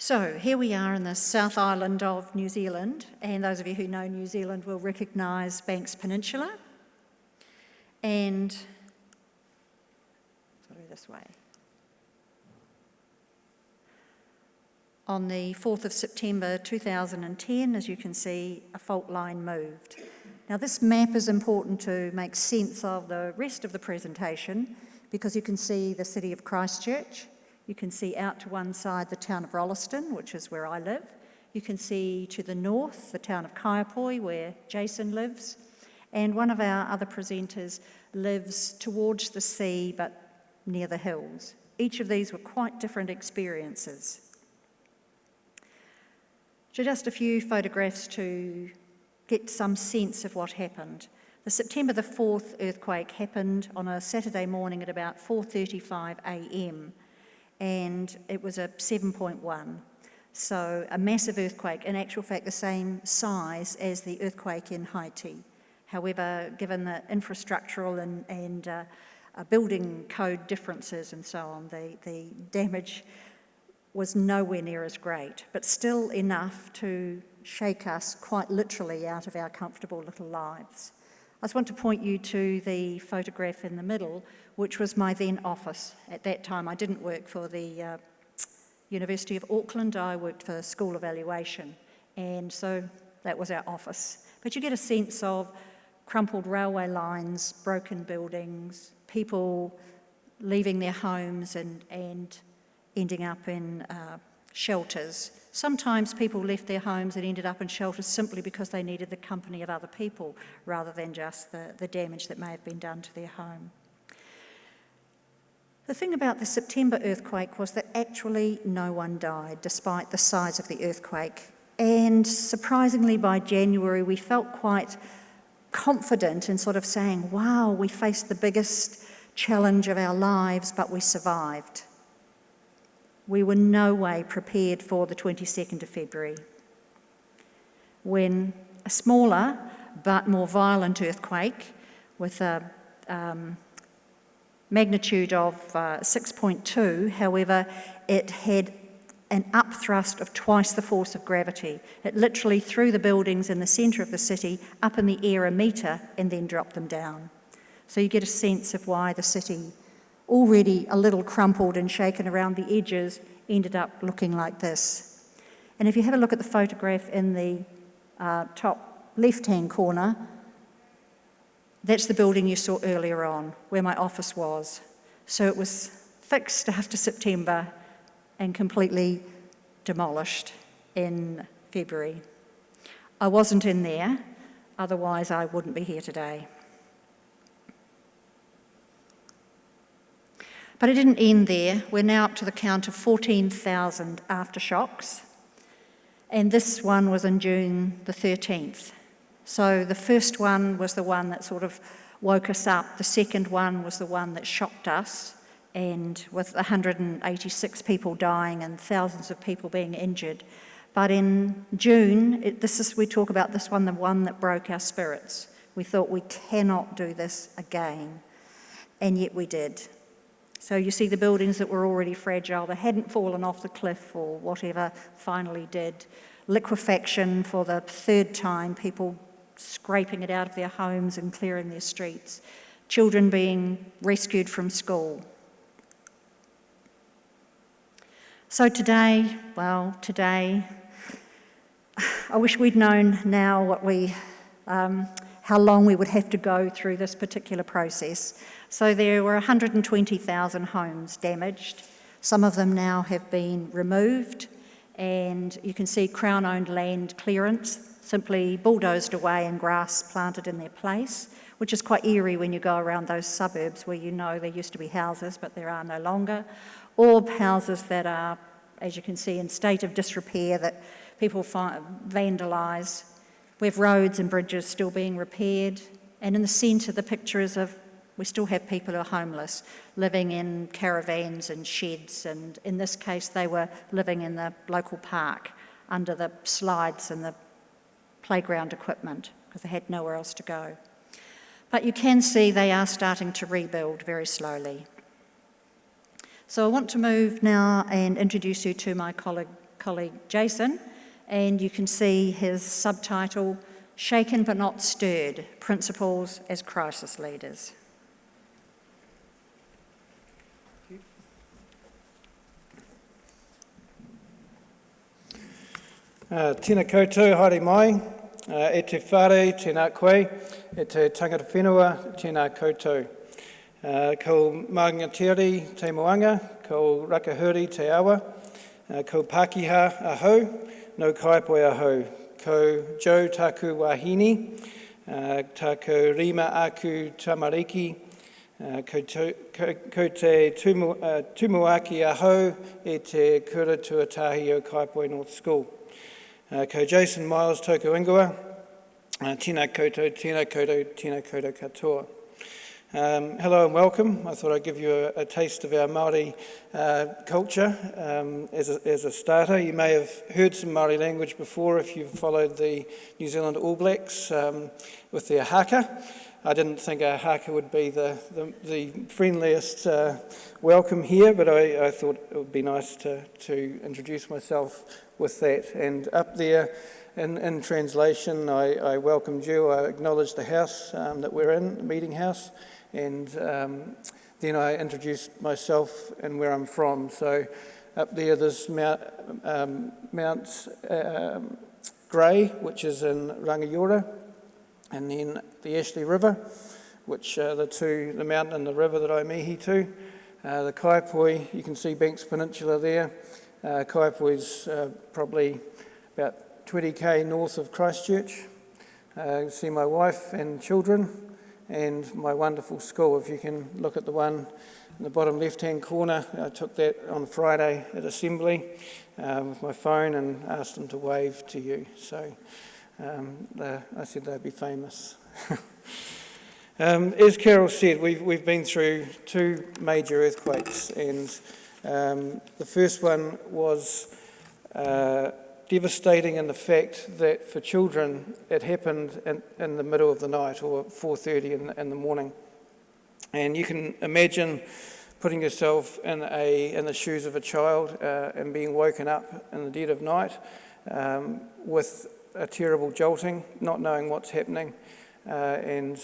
So here we are in the South Island of New Zealand, and those of you who know New Zealand will recognise Banks Peninsula. And, sorry, this way. On the 4th of September 2010, as you can see, a fault line moved. Now this map is important to make sense of the rest of the presentation because you can see the city of Christchurch. You can see out to one side the town of Rolleston, which is where I live. You can see to the north the town of Kaiapoi, where Jason lives. And one of our other presenters lives towards the sea, but near the hills. Each of these were quite different experiences. So just a few photographs to get some sense of what happened. The September the 4th earthquake happened on a Saturday morning at about 4:35 a.m. and it was a 7.1. So a massive earthquake, in actual fact the same size as the earthquake in Haiti. However, given the infrastructural and building code differences and so on, the damage was nowhere near as great, but still enough to shake us quite literally out of our comfortable little lives. I just want to point you to the photograph in the middle, which was my then office. At that time, I didn't work for the University of Auckland, I worked for School Evaluation, and so that was our office. But you get a sense of crumpled railway lines, broken buildings, people leaving their homes and ending up in shelters. Sometimes people left their homes and ended up in shelters simply because they needed the company of other people rather than just the damage that may have been done to their home. The thing about the September earthquake was that actually no one died despite the size of the earthquake. And surprisingly by January we felt quite confident in sort of saying, wow, we faced the biggest challenge of our lives but we survived. We were no way prepared for the 22nd of February, when a smaller but more violent earthquake with a magnitude of 6.2, however, it had an upthrust of twice the force of gravity. It literally threw the buildings in the centre of the city up in the air a metre and then dropped them down. So you get a sense of why the city, already a little crumpled and shaken around the edges, ended up looking like this. And if you have a look at the photograph in the top left-hand corner, that's the building you saw earlier on, where my office was. So it was fixed after September and completely demolished in February. I wasn't in there, otherwise I wouldn't be here today. But it didn't end there. We're now up to the count of 14,000 aftershocks, and this one was on June the 13th. So the first one was the one that sort of woke us up. The second one was the one that shocked us, and with 186 people dying and thousands of people being injured. But in June, we talk about this one, the one that broke our spirits. We thought we cannot do this again, and yet we did. So you see the buildings that were already fragile, they hadn't fallen off the cliff or whatever, finally did. Liquefaction for the third time, people scraping it out of their homes and clearing their streets. Children being rescued from school. So today, I wish we'd known now how long we would have to go through this particular process. So there were 120,000 homes damaged. Some of them now have been removed, and you can see Crown-owned land clearance, simply bulldozed away and grass planted in their place, which is quite eerie when you go around those suburbs where you know there used to be houses, but there are no longer, or houses that are, as you can see, in state of disrepair that people vandalise. We have roads and bridges still being repaired, and in the centre the picture is of we still have people who are homeless, living in caravans and sheds, and in this case they were living in the local park under the slides and the playground equipment because they had nowhere else to go. But you can see they are starting to rebuild very slowly. So I want to move now and introduce you to my colleague colleague Jason, and you can see his subtitle, Shaken but Not Stirred, Principles as Crisis Leaders. Tēnā koutou, haere mai, e te whare, tēnā koe, e te tangata whenua, tēnā koutou. Ko Māngatiri te moanga, ko Rakahuri te awa, ko Pākiha ahau, no Kaiapoi ahau, ko Joe taku wahine, tāku rima aku tamariki, ko te tumuaki ahau e te kura tuatahi o Kaiapoi North School. Ko Jason Miles tōku ingoa, tēnā koutou, tēnā koutou, tēnā koutou katoa. Hello and welcome. I thought I'd give you a taste of our Māori culture as a starter. You may have heard some Māori language before if you've followed the New Zealand All Blacks with their haka. I didn't think our haka would be the friendliest welcome here, but I thought it would be nice to introduce myself with that. And up there in translation, I welcomed you, I acknowledged the house that we're in, the meeting house, and then I introduced myself and where I'm from. So up there's Mount Grey, which is in Rangiora, and then the Ashley River, which are the mountain and the river that I mihi to. The Kaiapoi, you can see Banks Peninsula there. Kaiapoi's probably about 20k north of Christchurch. You see my wife and children and my wonderful school. If you can look at the one in the bottom left-hand corner, I took that on Friday at Assembly with my phone and asked them to wave to you. So I said they'd be famous. As Carol said, we've been through two major earthquakes, and the first one was devastating in the fact that for children it happened in the middle of the night, or 4:30 in the morning. And you can imagine putting yourself in the shoes of a child and being woken up in the dead of night with a terrible jolting, not knowing what's happening, and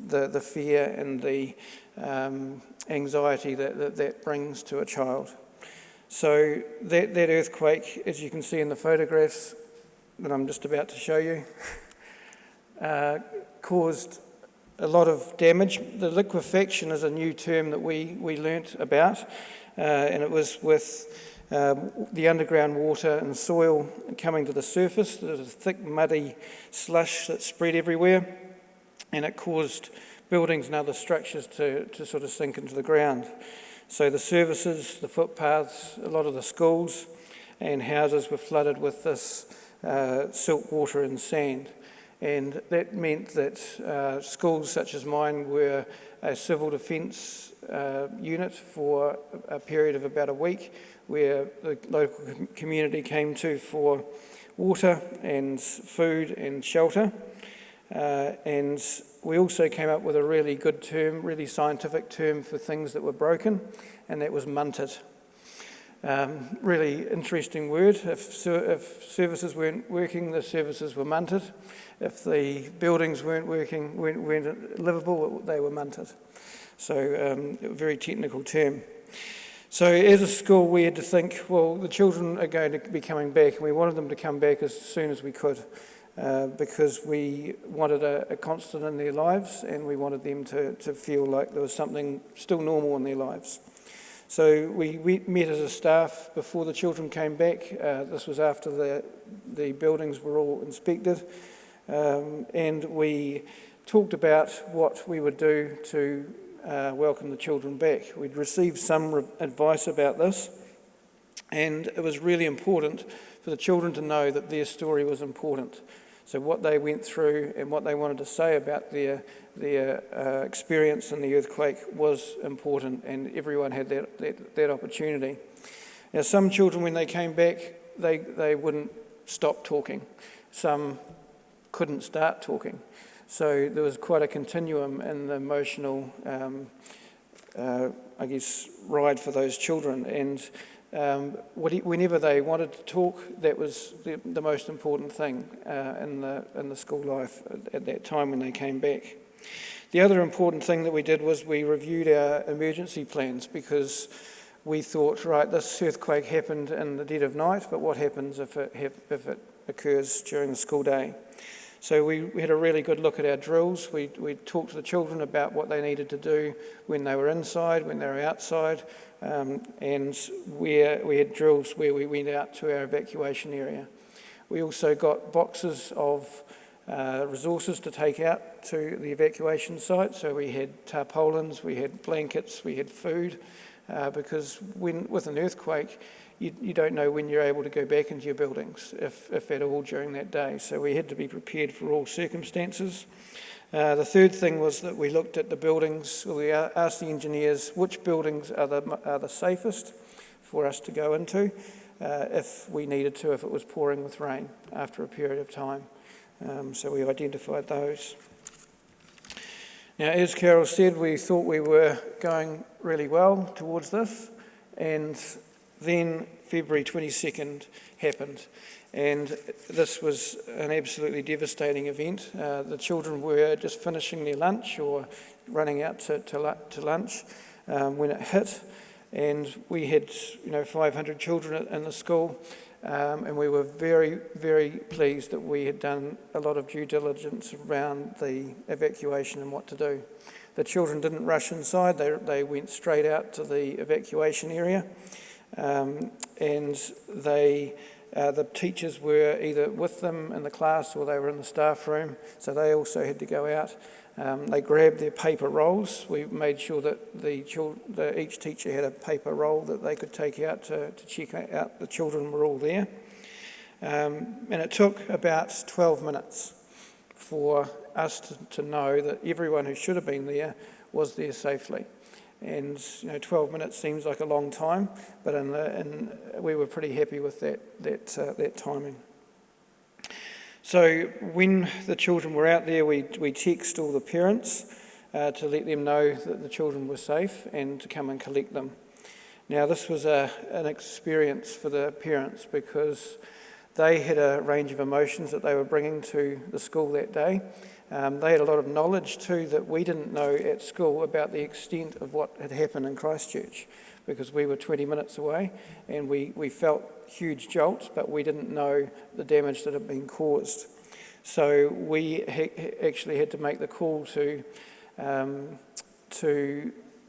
the fear and the anxiety that brings to a child. So that earthquake, as you can see in the photographs that I'm just about to show you, caused a lot of damage. The liquefaction is a new term that we learnt about, and it was with the underground water and soil coming to the surface. There was a thick, muddy slush that spread everywhere, and it caused buildings and other structures to sort of sink into the ground. So the services, the footpaths, a lot of the schools and houses were flooded with this silt water and sand. And that meant that schools such as mine were a civil defence unit for a period of about a week, where the local community came to for water and food and shelter. And we also came up with a really good term, really scientific term for things that were broken, and that was munted. Really interesting word. If services weren't working, the services were munted. If the buildings weren't working, weren't livable, they were munted. So a very technical term. So as a school, we had to think, well, the children are going to be coming back, and we wanted them to come back as soon as we could. Because we wanted a constant in their lives, and we wanted them to feel like there was something still normal in their lives. So we met as a staff before the children came back. This was after the buildings were all inspected, and we talked about what we would do to welcome the children back. We'd received some advice about this, and it was really important for the children to know that their story was important. So what they went through and what they wanted to say about their experience in the earthquake was important, and everyone had that opportunity. Now, some children, when they came back, they wouldn't stop talking. Some couldn't start talking. So there was quite a continuum in the emotional, ride for those children. And whenever they wanted to talk, that was the most important thing in the school life at that time when they came back. The other important thing that we did was we reviewed our emergency plans, because we thought, right, this earthquake happened in the dead of night, but what happens if it occurs during the school day? So we had a really good look at our drills. We talked to the children about what they needed to do when they were inside, when they were outside, and we had drills where we went out to our evacuation area. We also got boxes of resources to take out to the evacuation site. So we had tarpaulins, we had blankets, we had food, because with an earthquake, you don't know when you're able to go back into your buildings, if at all, during that day. So we had to be prepared for all circumstances. The third thing was that we looked at the buildings. We asked the engineers which buildings are the safest for us to go into if we needed to, if it was pouring with rain after a period of time. So we identified those. Now, as Carol said, we thought we were going really well towards this, and then February 22nd happened, and this was an absolutely devastating event. The children were just finishing their lunch or running out to lunch when it hit, and we had 500 children in the school, and we were very, very pleased that we had done a lot of due diligence around the evacuation and what to do. The children didn't rush inside, they went straight out to the evacuation area. And the teachers were either with them in the class or they were in the staff room, so they also had to go out. They grabbed their paper rolls. We made sure that each teacher had a paper roll that they could take out to check out the children were all there. And it took about 12 minutes for us to know that everyone who should have been there was there safely. And 12 minutes seems like a long time, but we were pretty happy with that timing. So when the children were out there, we texted all the parents to let them know that the children were safe and to come and collect them. Now, this was an experience for the parents, because they had a range of emotions that they were bringing to the school that day. They had a lot of knowledge too that we didn't know at school about the extent of what had happened in Christchurch, because we were 20 minutes away and we felt huge jolts, but we didn't know the damage that had been caused. So we actually had to make the call to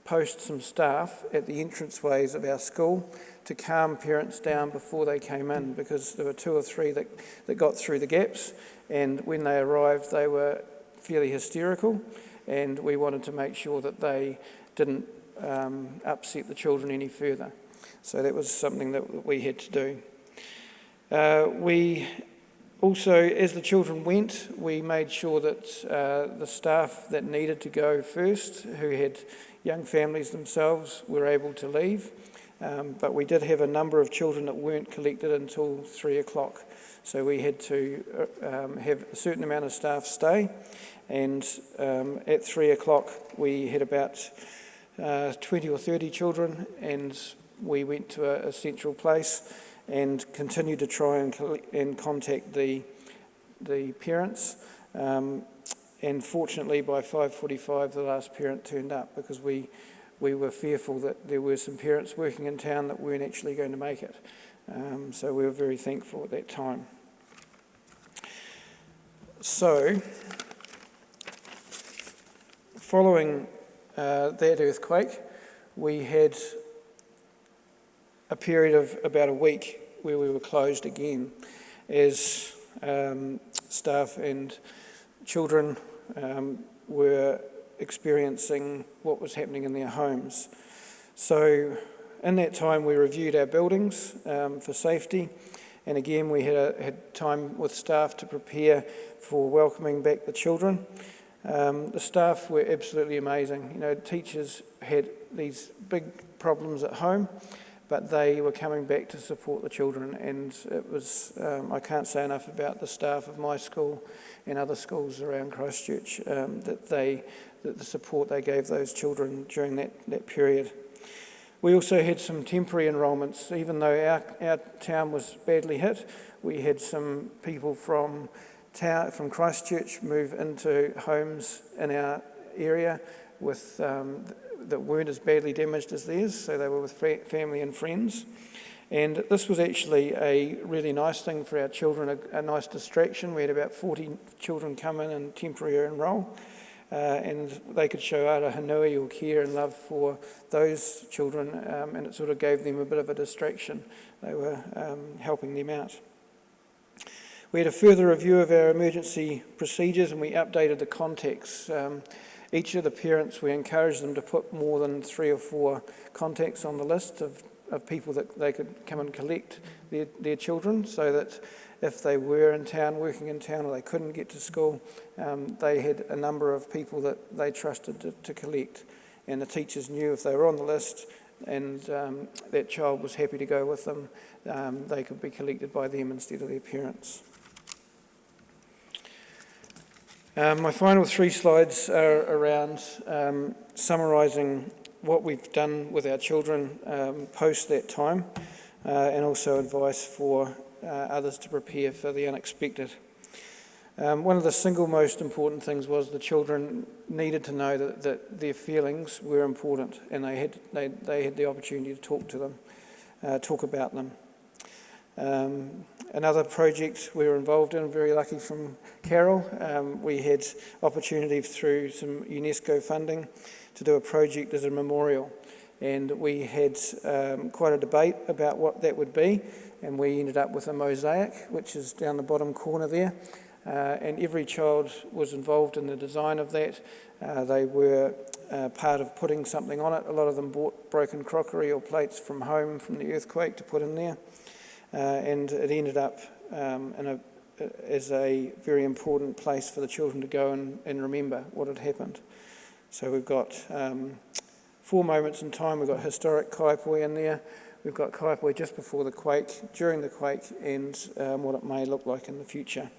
post some staff at the entranceways of our school to calm parents down before they came in, because there were 2 or 3 that got through the gaps, and when they arrived they were fairly hysterical, and we wanted to make sure that they didn't upset the children any further. So that was something that we had to do. We also, as the children went, we made sure that the staff that needed to go first, who had young families themselves, were able to leave. But we did have a number of children that weren't collected until 3 o'clock. So we had to have a certain amount of staff stay. And at 3 o'clock, we had about 20 or 30 children, and we went to a central place and continued to try and contact the parents. And fortunately, by 5:45, the last parent turned up, because we were fearful that there were some parents working in town that weren't actually going to make it. So we were very thankful at that time. So, following that earthquake, we had a period of about a week where we were closed again, as staff and children were experiencing what was happening in their homes. So in that time we reviewed our buildings for safety, and again we had time with staff to prepare for welcoming back the children. The staff were absolutely amazing. Teachers had these big problems at home, but they were coming back to support the children, and it was, I can't say enough about the staff of my school and other schools around Christchurch, that the support they gave those children during that period. We also had some temporary enrolments. Even though our town was badly hit, we had some people from Christchurch move into homes in our area with that weren't as badly damaged as theirs, so they were with family and friends. And this was actually a really nice thing for our children, a nice distraction. We had about 40 children come in and temporarily enrol, and they could show out a hanui or care and love for those children, and it sort of gave them a bit of a distraction. They were helping them out. We had a further review of our emergency procedures, and we updated the contacts. Each of the parents, we encouraged them to put more than 3 or 4 contacts on the list of people that they could come and collect their children, so that if they were in town, working in town, or they couldn't get to school, they had a number of people that they trusted to collect. And the teachers knew if they were on the list and that child was happy to go with them, they could be collected by them instead of their parents. My final 3 slides are around summarising what we've done with our children post that time, and also advice for others to prepare for the unexpected. One of the single most important things was the children needed to know that their feelings were important, and they had the opportunity to talk to them, talk about them. Another project we were involved in, very lucky from Carol, we had opportunity through some UNESCO funding to do a project as a memorial, and we had quite a debate about what that would be, and we ended up with a mosaic, which is down the bottom corner there, and every child was involved in the design of that. They were part of putting something on it. A lot of them bought broken crockery or plates from home from the earthquake to put in there, and it ended up as a very important place for the children to go and remember what had happened. So we've got 4 moments in time. We've got historic Kaiapoi in there. We've got Kaiapoi just before the quake, during the quake, and what it may look like in the future.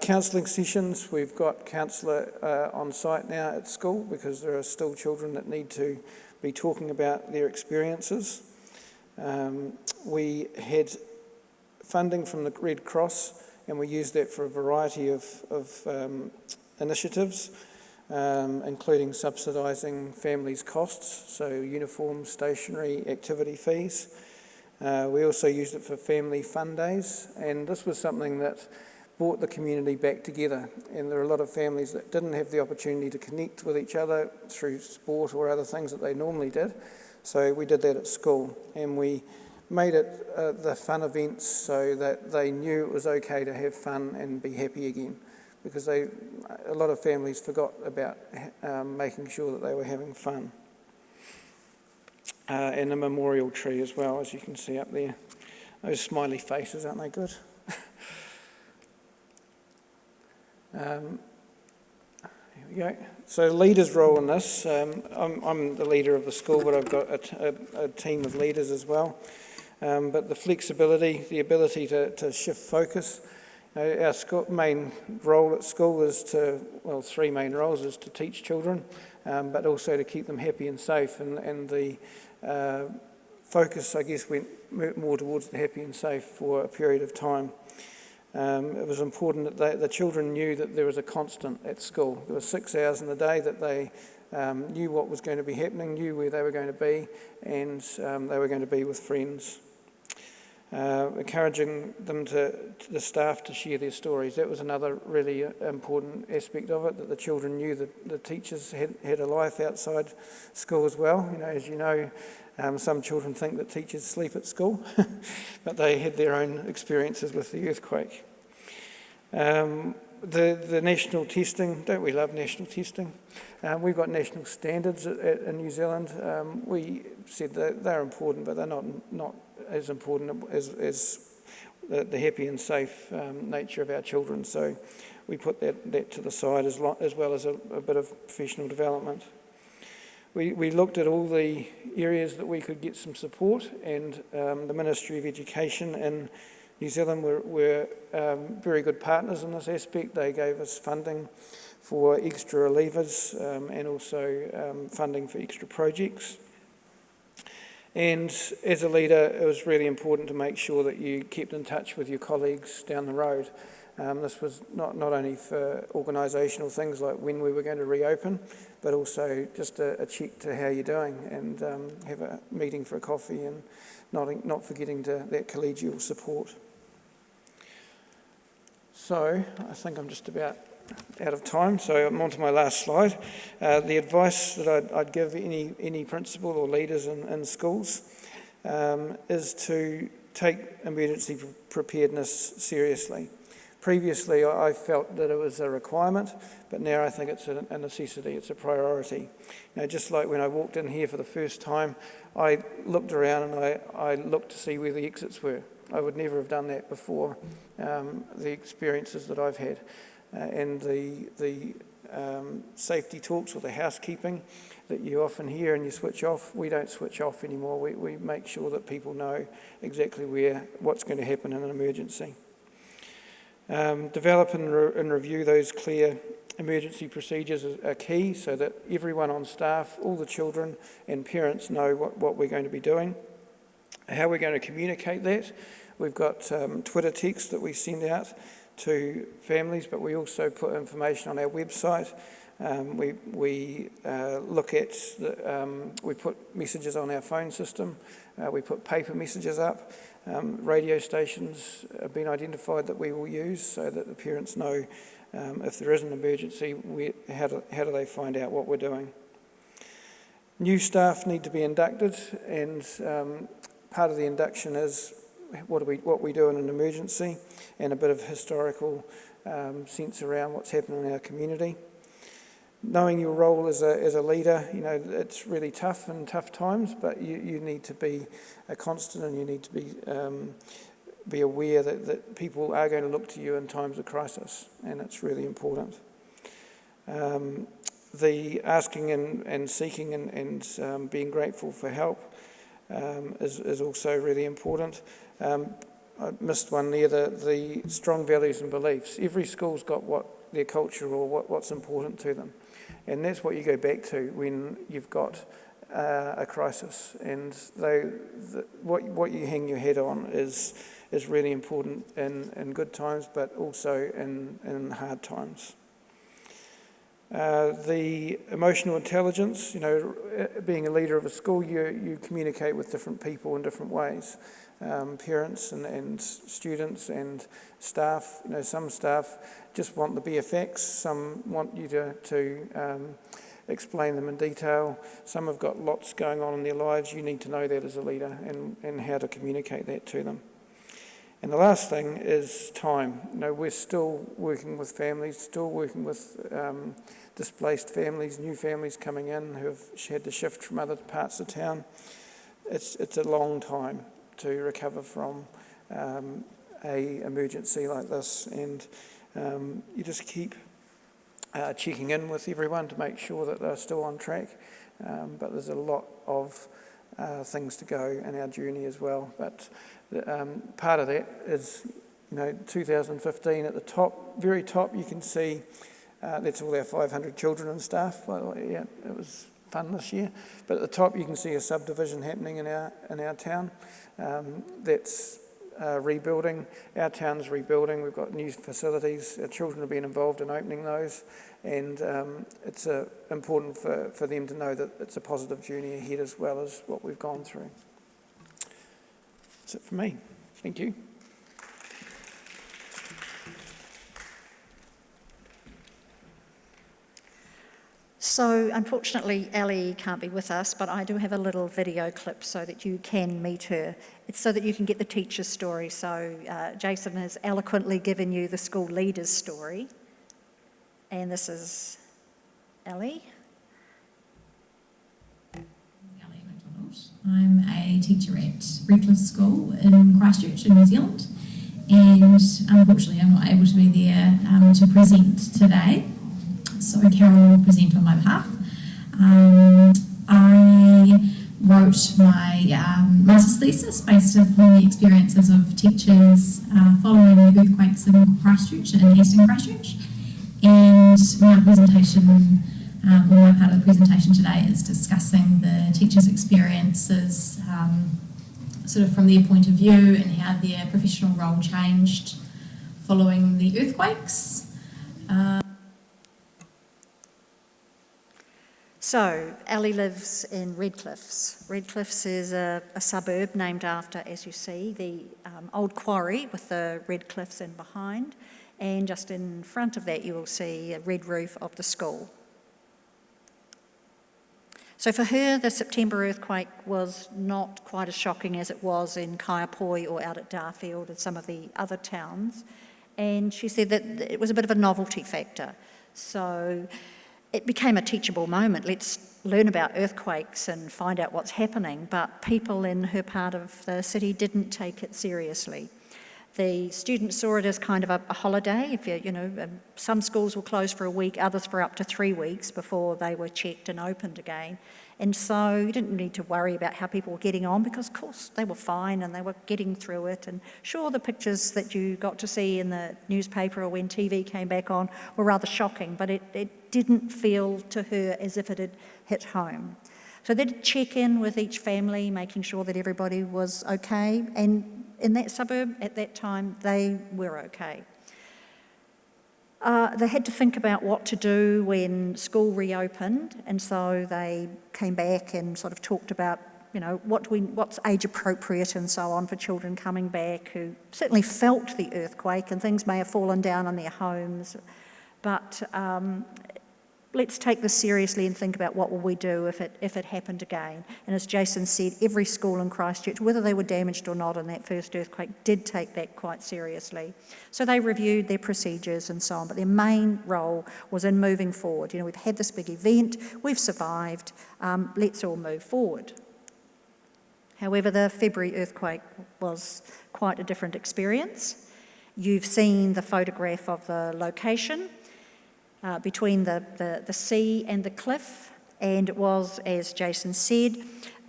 Counselling sessions. We've got counsellor on site now at school because there are still children that need to be talking about their experiences. We had funding from the Red Cross, and we used that for a variety of initiatives, including subsidising families' costs, so uniforms, stationery, activity fees. We also used it for family fun days, and this was something that brought the community back together. And there are a lot of families that didn't have the opportunity to connect with each other through sport or other things that they normally did. So we did that at school, and we made it the fun events so that they knew it was okay to have fun and be happy again, because a lot of families forgot about making sure that they were having fun. And a memorial tree as well, as you can see up there. Those smiley faces, aren't they good? Here we go. So leaders' role in this, I'm the leader of the school, but I've got a team of leaders as well. But the flexibility, the ability to shift focus. Our main role at school is 3 main roles, is to teach children, but also to keep them happy and safe. And the focus, I guess, went more towards the happy and safe for a period of time. It was important that the children knew that there was a constant at school. There were 6 hours in the day that they knew what was going to be happening, knew where they were going to be, and they were going to be with friends. Encouraging them the staff to share their stories. That was another really important aspect of it, that the children knew that the teachers had a life outside school as well. As you know, some children think that teachers sleep at school, but they had their own experiences with the earthquake. The national testing, don't we love national testing? We've got national standards in New Zealand. We said that they're important, but they're not as important as the happy and safe nature of our children. So we put that to the side as well as a bit of professional development. We looked at all the areas that we could get some support, and the Ministry of Education in New Zealand were very good partners in this aspect. They gave us funding for extra leavers and also funding for extra projects. And as a leader, it was really important to make sure that you kept in touch with your colleagues down the road. This was not only for organisational things like when we were going to reopen, but also just a check to how you're doing, and have a meeting for a coffee, and not forgetting that collegial support. So I think I'm just about out of time, so I'm on to my last slide. The advice that I'd give any principal or leaders in schools is to take emergency preparedness seriously. Previously, I felt that it was a requirement, but now I think it's a necessity, it's a priority. Just like when I walked in here for the first time, I looked around and I looked to see where the exits were. I would never have done that before, the experiences that I've had. And the safety talks or the housekeeping that you often hear and you switch off, we don't switch off anymore. We make sure that people know exactly what's going to happen in an emergency. Develop and review those clear emergency procedures are key, so that everyone on staff, all the children and parents know what we're going to be doing, how we're going to communicate that. We've got Twitter text that we send out to families, but we also put information on our website. We look at, we put messages on our phone system, we put paper messages up. Radio stations have been identified that we will use, so that the parents know if there is an emergency, how do they find out what we're doing. New staff need to be inducted, and part of the induction is what we do in an emergency, and a bit of historical sense around what's happening in our community. Knowing your role as a leader, it's really tough in tough times, but you need to be a constant, and you need to be aware that people are going to look to you in times of crisis, and it's really important. The asking and seeking and being grateful for help is also really important. I missed one there, the strong values and beliefs. Every school's got their culture or what's important to them. And that's what you go back to when you've got a crisis. And what you hang your head on is really important in good times, but also in hard times. The emotional intelligence, being a leader of a school, you communicate with different people in different ways. Parents and students and staff. Some staff just want the bare facts. Some want you to explain them in detail. Some have got lots going on in their lives. You need to know that as a leader, and how to communicate that to them. And the last thing is time. We're still working with families, still working with displaced families, new families coming in who have had to shift from other parts of town. It's a long time to recover from a emergency like this, and you just keep checking in with everyone to make sure that they're still on track, but there's a lot of things to go in our journey as well. But part of that is 2015 at the top, very top, you can see that's all our 500 children and staff. Well, yeah, it was fun this year. But at the top you can see a subdivision happening in our town. That's rebuilding. Our town's rebuilding. We've got new facilities. Our children have been involved in opening those, and it's important for them to know that it's a positive journey ahead as well as what we've gone through. That's it for me. Thank you. So unfortunately, Ali can't be with us, but I do have a little video clip so that you can meet her. It's so that you can get the teacher's story. So Jason has eloquently given you the school leader's story. And this is Ali. Ali McDonald. I'm a teacher at Beachlands School in Christchurch in New Zealand. And unfortunately, I'm not able to be there to present today. So Carol will present on my behalf. I wrote my master's thesis based upon the experiences of teachers following the earthquakes in Christchurch and Eastern Christchurch. And my presentation my part of the presentation today is discussing the teachers' experiences sort of from their point of view and how their professional role changed following the earthquakes. So, Ellie lives in Redcliffs. Redcliffs is a suburb named after, as you see, the old quarry with the red cliffs in behind, and just in front of that you will see a red roof of the school. So for her, the September earthquake was not quite as shocking as it was in Kaiapoi or out at Darfield and some of the other towns, and she said that it was a bit of a novelty factor. So it became a teachable moment. Let's learn about earthquakes and find out what's happening, but people in her part of the city didn't take it seriously. The students saw it as kind of a holiday. Some schools were closed for a week, others for up to 3 weeks before they were checked and opened again. And so you didn't need to worry about how people were getting on because, of course, they were fine and they were getting through it. And sure, the pictures that you got to see in the newspaper or when TV came back on were rather shocking, but it didn't feel to her as if it had hit home. So they'd check in with each family, making sure that everybody was okay. And in that suburb at that time, they were okay. They had to think about what to do when school reopened, and so they came back and sort of talked about, what's age appropriate and so on for children coming back who certainly felt the earthquake, and things may have fallen down on their homes, but let's take this seriously and think about what will we do if it happened again. And as Jason said, every school in Christchurch, whether they were damaged or not in that first earthquake, did take that quite seriously. So they reviewed their procedures and so on, but their main role was in moving forward. We've had this big event, we've survived, let's all move forward. However, the February earthquake was quite a different experience. You've seen the photograph of the location. Between the sea and the cliff, and it was, as Jason said,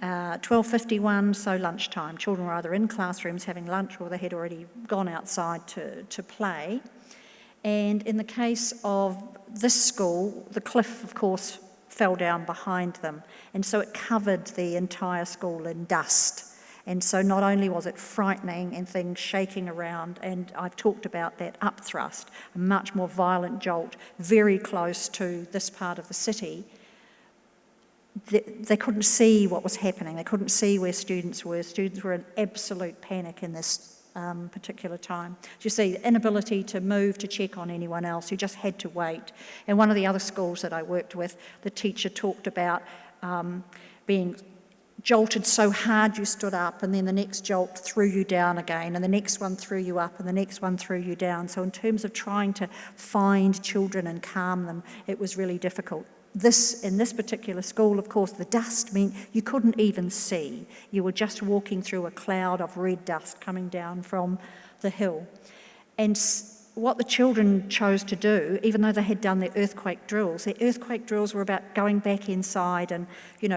12:51, so lunchtime. Children were either in classrooms having lunch or they had already gone outside to play. And in the case of this school, the cliff, of course, fell down behind them, and so it covered the entire school in dust. And so not only was it frightening and things shaking around, and I've talked about that upthrust, a much more violent jolt, very close to this part of the city, they couldn't see what was happening. They couldn't see where students were. Students were in absolute panic in this particular time. You see, the inability to move to check on anyone else. You just had to wait. And one of the other schools that I worked with, the teacher talked about being jolted so hard you stood up, and then the next jolt threw you down again, and the next one threw you up, and the next one threw you down. So in terms of trying to find children and calm them, it was really difficult. In this particular school, of course, the dust meant you couldn't even see. You were just walking through a cloud of red dust coming down from the hill. And what the children chose to do, even though they had done their earthquake drills were about going back inside and,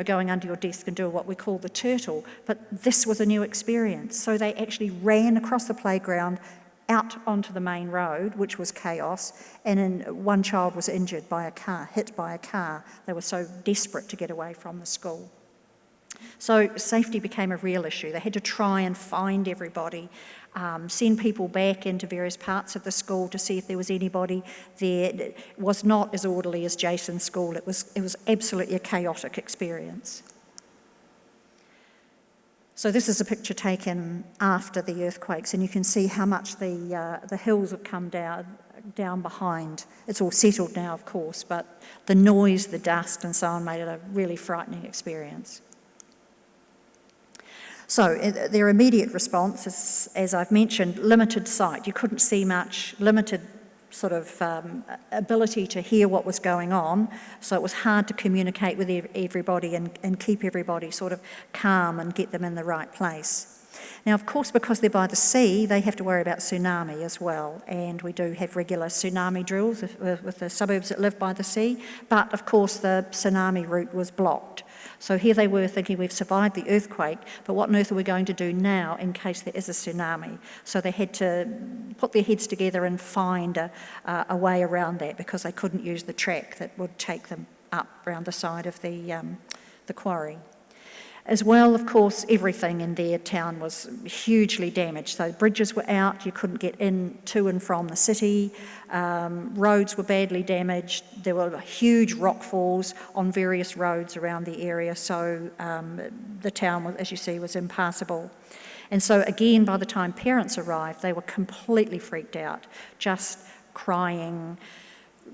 going under your desk and doing what we call the turtle. But this was a new experience. So they actually ran across the playground out onto the main road, which was chaos, and one child was injured by a car, hit by a car. They were so desperate to get away from the school. So safety became a real issue. They had to try and find everybody, send people back into various parts of the school to see if there was anybody there. It was not as orderly as Jason's school. It was absolutely a chaotic experience. So this is a picture taken after the earthquakes, and you can see how much the hills have come down behind. It's all settled now, of course, but the noise, the dust and so on made it a really frightening experience. So their immediate response is, as I've mentioned, limited sight. You couldn't see much, limited sort of ability to hear what was going on, so it was hard to communicate with everybody and keep everybody sort of calm and get them in the right place. Now, of course, because they're by the sea, they have to worry about tsunami as well, and we do have regular tsunami drills with the suburbs that live by the sea, but of course the tsunami route was blocked. So here they were thinking, we've survived the earthquake, but what on earth are we going to do now in case there is a tsunami? So they had to put their heads together and find a way around that, because they couldn't use the track that would take them up around the side of the quarry. As well, of course, everything in their town was hugely damaged. So bridges were out, you couldn't get in to and from the city, roads were badly damaged, there were huge rockfalls on various roads around the area, so the town, as you see, was impassable. And so again, by the time parents arrived, they were completely freaked out, just crying,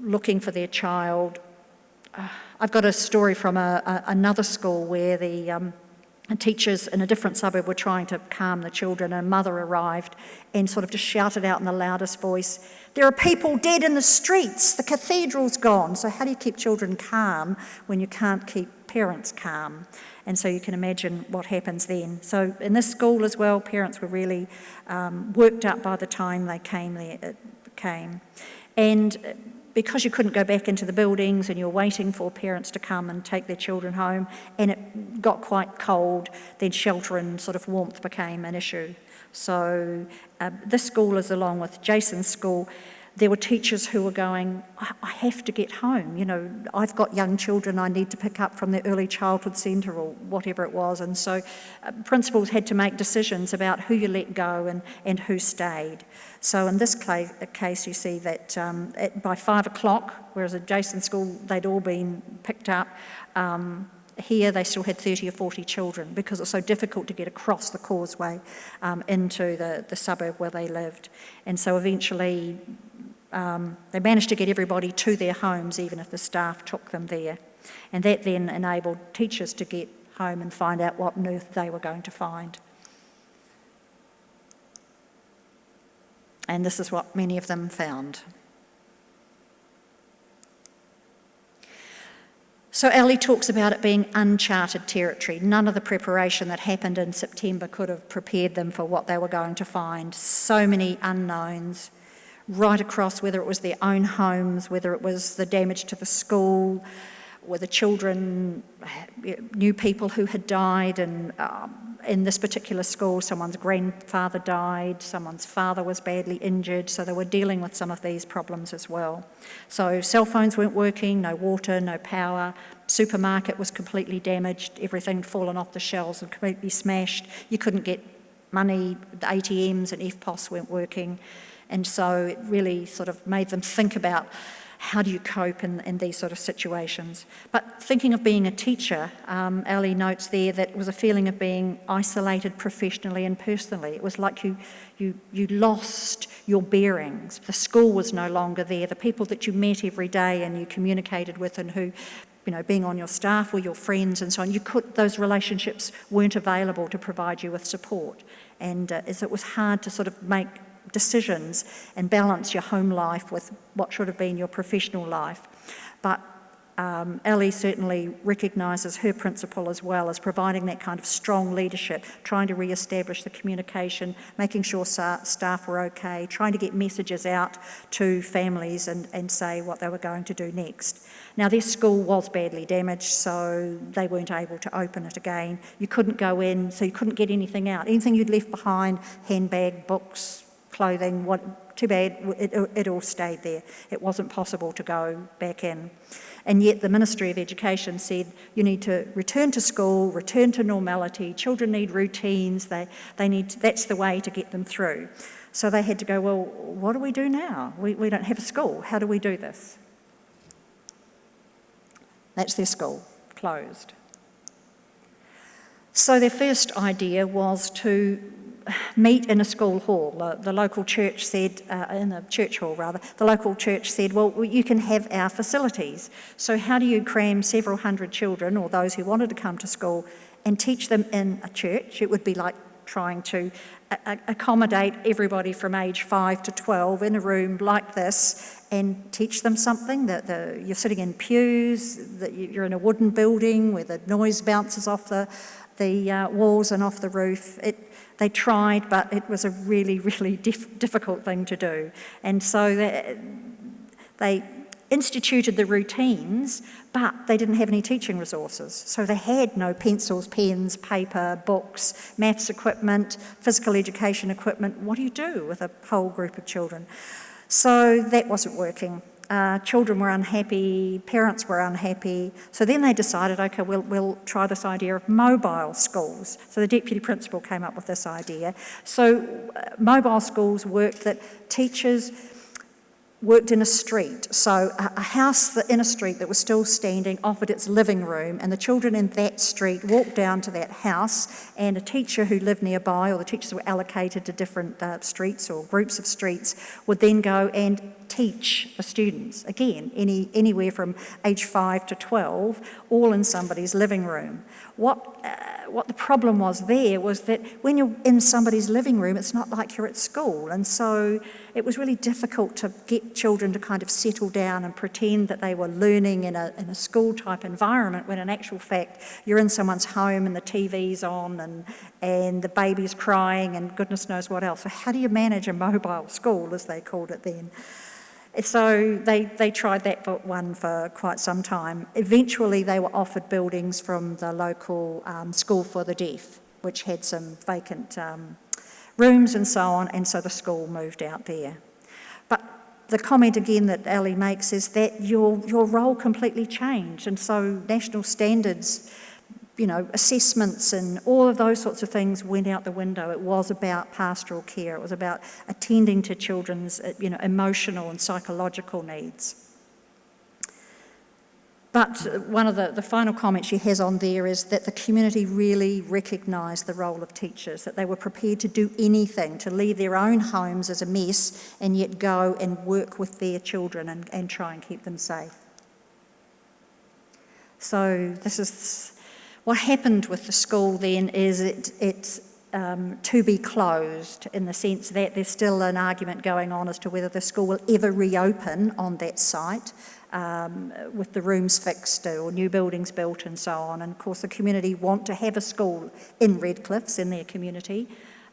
looking for their child. I've got a story from another school where the teachers in a different suburb were trying to calm the children, and a mother arrived and sort of just shouted out in the loudest voice, "There are people dead in the streets, the cathedral's gone." So how do you keep children calm when you can't keep parents calm? And so you can imagine what happens then. So in this school as well, parents were really worked up by the time they came. And because you couldn't go back into the buildings and you're waiting for parents to come and take their children home, and it got quite cold, then shelter and sort of warmth became an issue. So this school, is along with Jason's school, there were teachers who were going, I have to get home, you know, I've got young children I need to pick up from the early childhood centre or whatever it was. And so principals had to make decisions about who you let go and who stayed. So in this case, you see that by 5 o'clock, whereas at Jason's school, they'd all been picked up, here they still had 30 or 40 children because it was so difficult to get across the causeway into the suburb where they lived. And so eventually they managed to get everybody to their homes, even if the staff took them there. And that then enabled teachers to get home and find out what on earth they were going to find. And this is what many of them found. So Ali talks about it being uncharted territory. None of the preparation that happened in September could have prepared them for what they were going to find. So many unknowns, right across, whether it was their own homes, whether it was the damage to the school, where the children knew people who had died, and in this particular school, someone's grandfather died, someone's father was badly injured, so they were dealing with some of these problems as well. So cell phones weren't working, no water, no power, supermarket was completely damaged, everything fallen off the shelves and completely smashed. You couldn't get money, the ATMs and EFTPOS weren't working, and so it really sort of made them think about how do you cope in these sort of situations. But thinking of being a teacher, Ali notes there that it was a feeling of being isolated professionally and personally. It was like you lost your bearings. The school was no longer there. The people that you met every day and you communicated with and who, you know, being on your staff were your friends and so on, those relationships weren't available to provide you with support. And as it was hard to sort of make decisions and balance your home life with what should have been your professional life. But Ali certainly recognises her principle as well as providing that kind of strong leadership, trying to re-establish the communication, making sure staff were okay, trying to get messages out to families and say what they were going to do next. Now, their school was badly damaged, so they weren't able to open it again. You couldn't go in, so you couldn't get anything out. Anything you'd left behind, handbag, books, clothing, too bad, it all stayed there. It wasn't possible to go back in. And yet the Ministry of Education said you need to return to school, return to normality, children need routines, they need that's the way to get them through. So they had to go, well, what do we do now? We don't have a school, how do we do this? That's their school, closed. So their first idea was to meet in a school hall. The local church said, in a church hall rather, the local church said, well, you can have our facilities. So how do you cram several hundred children, or those who wanted to come to school, and teach them in a church? It would be like trying to accommodate everybody from age 5 to 12 in a room like this and teach them something. That you're sitting in pews, that you're in a wooden building where the noise bounces off the walls and off the roof. They tried, but it was a really, really difficult thing to do. And so they instituted the routines, but they didn't have any teaching resources. So they had no pencils, pens, paper, books, maths equipment, physical education equipment. What do you do with a whole group of children? So that wasn't working. children were unhappy, parents were unhappy. So then they decided, okay, we'll try this idea of mobile schools. So the deputy principal came up with this idea. So mobile schools worked that teachers worked in a street. So a house in a street that was still standing offered its living room, and the children in that street walked down to that house, and a teacher who lived nearby, or the teachers were allocated to different streets or groups of streets, would then go and teach the students, again, anywhere from age 5 to 12, all in somebody's living room. What the problem was there was that when you're in somebody's living room, it's not like you're at school, and so it was really difficult to get children to kind of settle down and pretend that they were learning in a school-type environment, when in actual fact you're in someone's home and the TV's on and the baby's crying and goodness knows what else. So how do you manage a mobile school, as they called it then? So they tried that one for quite some time. Eventually they were offered buildings from the local school for the deaf, which had some vacant rooms and so on, and so the school moved out there. But the comment again that Ali makes is that your role completely changed, and so national standards, assessments and all of those sorts of things went out the window. It was about pastoral care. It was about attending to children's, emotional and psychological needs. But one of the final comments she has on there is that the community really recognised the role of teachers, that they were prepared to do anything, to leave their own homes as a mess and yet go and work with their children and try and keep them safe. So this is what happened with the school then. Is it's to be closed, in the sense that there's still an argument going on as to whether the school will ever reopen on that site, with the rooms fixed or new buildings built and so on. And of course the community want to have a school in Redcliffs in their community.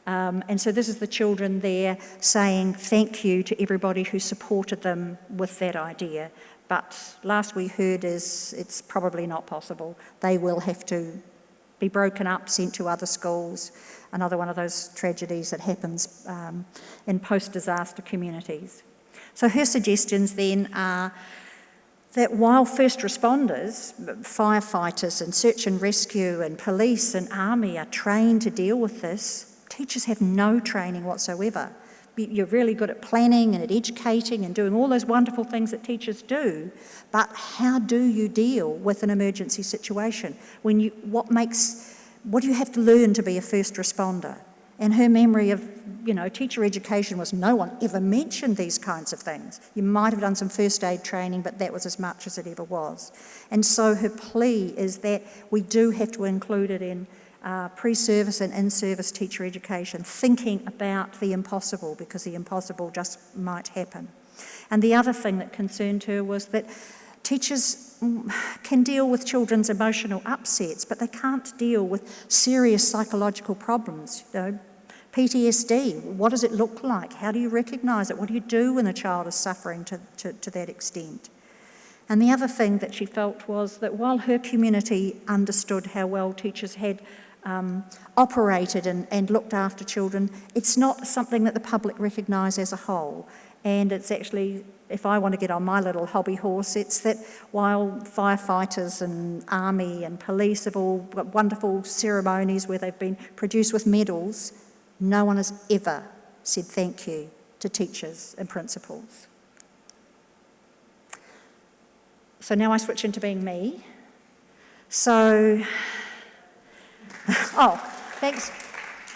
And so this is the children there saying thank you to everybody who supported them with that idea. But last we heard is it's probably not possible. They will have to be broken up, sent to other schools, another one of those tragedies that happens in post-disaster communities. So her suggestions then are that while first responders, firefighters and search and rescue and police and army are trained to deal with this, teachers have no training whatsoever. You're really good at planning and at educating and doing all those wonderful things that teachers do, but how do you deal with an emergency situation? What do you have to learn to be a first responder? And her memory of, teacher education was no one ever mentioned these kinds of things. You might have done some first aid training, but that was as much as it ever was. And so her plea is that we do have to include it in pre-service and in-service teacher education, thinking about the impossible, because the impossible just might happen. And the other thing that concerned her was that teachers can deal with children's emotional upsets, but they can't deal with serious psychological problems. PTSD, what does it look like? How do you recognise it? What do you do when a child is suffering to that extent? And the other thing that she felt was that while her community understood how well teachers had operated and looked after children, it's not something that the public recognise as a whole. And it's actually, if I want to get on my little hobby horse, it's that while firefighters and army and police have all got wonderful ceremonies where they've been produced with medals, no one has ever said thank you to teachers and principals. So now I switch into being me. So, thanks.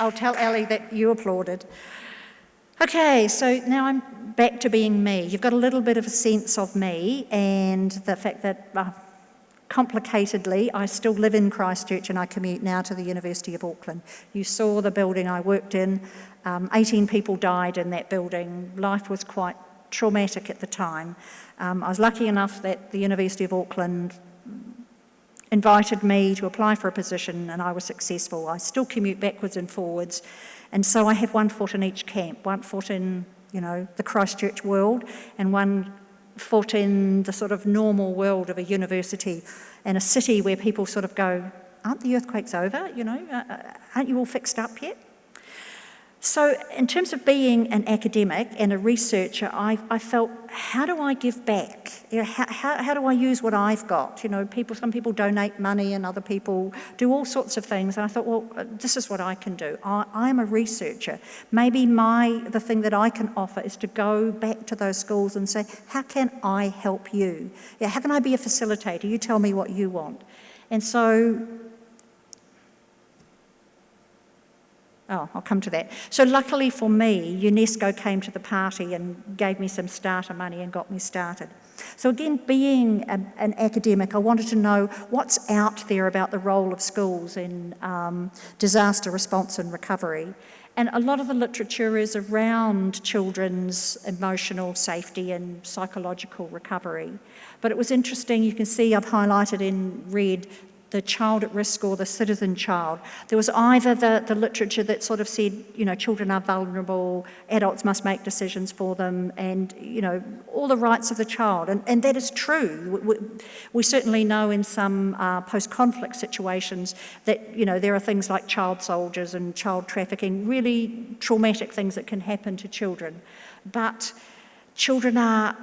I'll tell Ali that you applauded. Okay, so now I'm back to being me. You've got a little bit of a sense of me and the fact that, complicatedly, I still live in Christchurch and I commute now to the University of Auckland. You saw the building I worked in. 18 people died in that building. Life was quite traumatic at the time. I was lucky enough that the University of Auckland invited me to apply for a position and I was successful. I still commute backwards and forwards, and so I have one foot in each camp, one foot in, the Christchurch world and one foot in the sort of normal world of a university and a city where people sort of go, aren't the earthquakes over, aren't you all fixed up yet? So in terms of being an academic and a researcher, I felt, how do I give back? You know, how do I use what I've got? You know, some people donate money and other people do all sorts of things. And I thought, well, this is what I can do. I'm a researcher. Maybe the thing that I can offer is to go back to those schools and say, how can I help you? Yeah, how can I be a facilitator? You tell me what you want. And so, I'll come to that. So luckily for me, UNESCO came to the party and gave me some starter money and got me started. So again, being an academic, I wanted to know what's out there about the role of schools in disaster response and recovery. And a lot of the literature is around children's emotional safety and psychological recovery. But it was interesting, you can see I've highlighted in red the child at risk or the citizen child. There was either the literature that sort of said, you know, children are vulnerable, adults must make decisions for them, and, you know, all the rights of the child. And that is true. We certainly know in some post-conflict situations that, you know, there are things like child soldiers and child trafficking, really traumatic things that can happen to children. But children are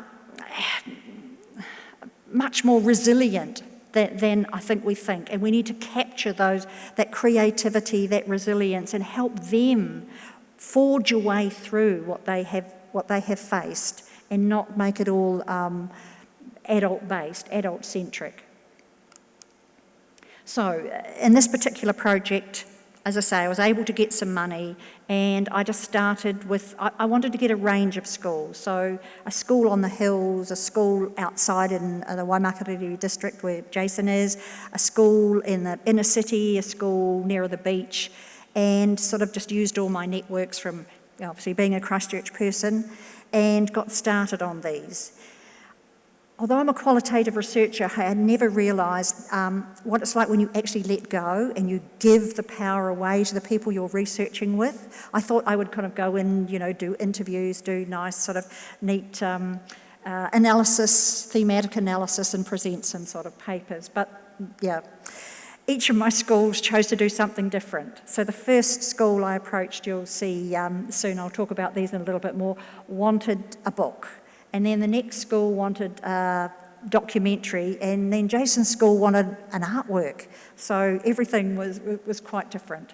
much more resilient than I think we think, and we need to capture that creativity, that resilience, and help them forge a way through what they have faced, and not make it all adult-based, adult-centric. So, in this particular project, as I say, I was able to get some money, and I just started with, I wanted to get a range of schools. So a school on the hills, a school outside in the Waimakariri district where Jason is, a school in the inner city, a school near the beach, and sort of just used all my networks from obviously being a Christchurch person, and got started on these. Although I'm a qualitative researcher, I had never realised what it's like when you actually let go and you give the power away to the people you're researching with. I thought I would kind of go in, you know, do interviews, do nice sort of neat analysis, thematic analysis, and present some sort of papers. But yeah, each of my schools chose to do something different. So the first school I approached, you'll see soon, I'll talk about these in a little bit more, wanted a book. And then the next school wanted a documentary, and then Jason's school wanted an artwork. So everything was quite different.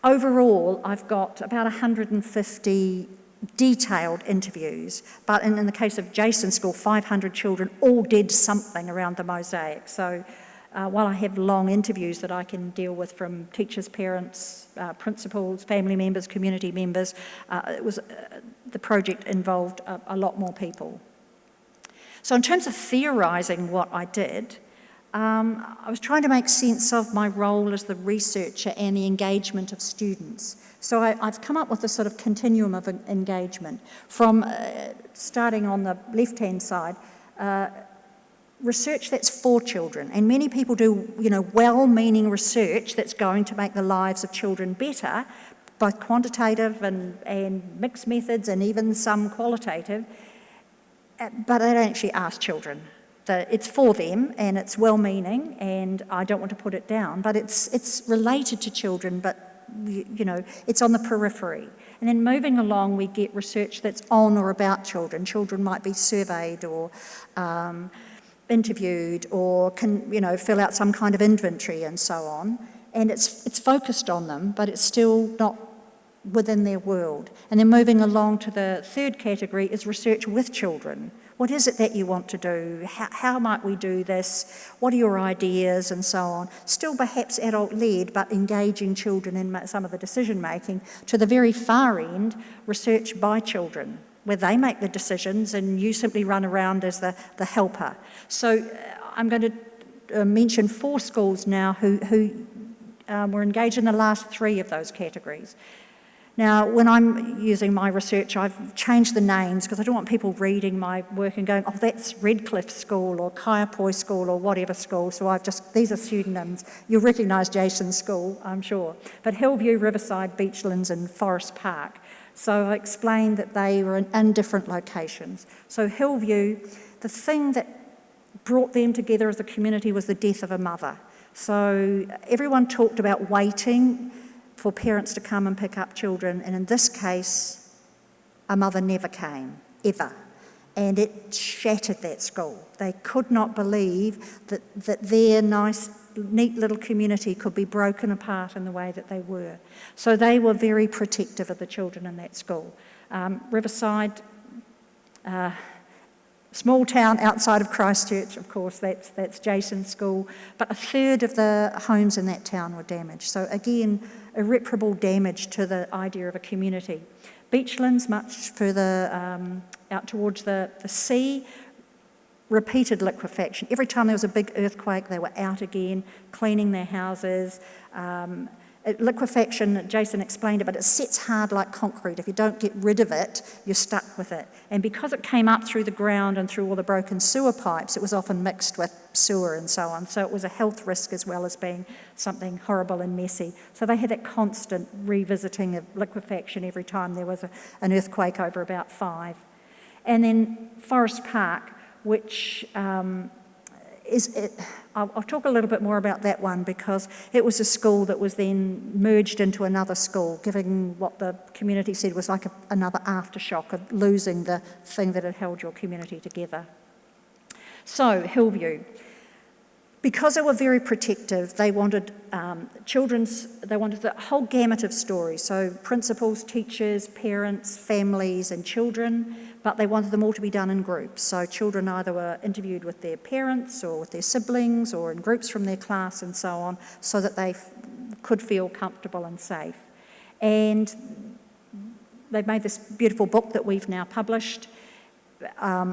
Overall, I've got about 150 detailed interviews, but in the case of Jason's school, 500 children all did something around the mosaic. So while I have long interviews that I can deal with from teachers, parents, principals, family members, community members, the project involved a lot more people. So in terms of theorising what I did, I was trying to make sense of my role as the researcher and the engagement of students. So I've come up with a sort of continuum of engagement from starting on the left-hand side, research that's for children, and many people do, you know, well-meaning research that's going to make the lives of children better, both quantitative and mixed methods, and even some qualitative, but they don't actually ask children. It's for them, and it's well-meaning, and I don't want to put it down, but it's related to children, but you know, it's on the periphery. And then moving along, we get research that's on or about children. Children might be surveyed or interviewed, or can, you know, fill out some kind of inventory and so on. And it's focused on them, but it's still not within their world. And then moving along to the third category is research with children. What is it that you want to do? How might we do this? What are your ideas, and so on? Still perhaps adult-led, but engaging children in some of the decision-making. To the very far end, research by children, where they make the decisions and you simply run around as the helper. So I'm going to mention 4 schools now who were engaged in the last 3 of those categories. Now, when I'm using my research, I've changed the names because I don't want people reading my work and going, oh, that's Redcliffe School or Kaiapoi School or whatever school. So these are pseudonyms. You'll recognise Jason's school, I'm sure. But Hillview, Riverside, Beachlands and Forest Park. So I explained that they were in different locations. So Hillview, the thing that brought them together as a community was the death of a mother. So everyone talked about waiting for parents to come and pick up children, and in this case, a mother never came, ever. And it shattered that school. They could not believe that their nice, neat little community could be broken apart in the way that they were. So they were very protective of the children in that school. Riverside, small town outside of Christchurch, of course, that's Jason's school, but a third of the homes in that town were damaged. So again, irreparable damage to the idea of a community. Beachlands, much further out towards the sea, repeated liquefaction. Every time there was a big earthquake, they were out again, cleaning their houses. Liquefaction, Jason explained it, but it sets hard like concrete. If you don't get rid of it, you're stuck with it. And because it came up through the ground and through all the broken sewer pipes, it was often mixed with sewer and so on. So it was a health risk as well as being something horrible and messy. So they had that constant revisiting of liquefaction every time there was an earthquake over about 5. And then Forest Park, which I'll talk a little bit more about that one because it was a school that was then merged into another school, giving what the community said was like another aftershock of losing the thing that had held your community together. So, Hillview. Because they were very protective, they wanted they wanted the whole gamut of stories, so principals, teachers, parents, families and children, but they wanted them all to be done in groups. So children either were interviewed with their parents or with their siblings or in groups from their class and so on, so that they could feel comfortable and safe. And they've made this beautiful book that we've now published,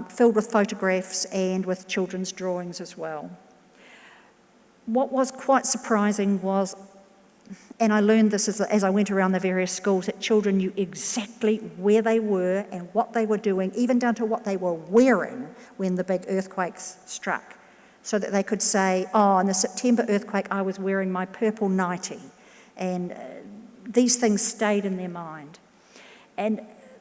filled with photographs and with children's drawings as well. What was quite surprising was, and I learned this as I went around the various schools, that children knew exactly where they were and what they were doing, even down to what they were wearing when the big earthquakes struck, so that they could say, oh, in the September earthquake, I was wearing my purple nightie. And these things stayed in their mind. And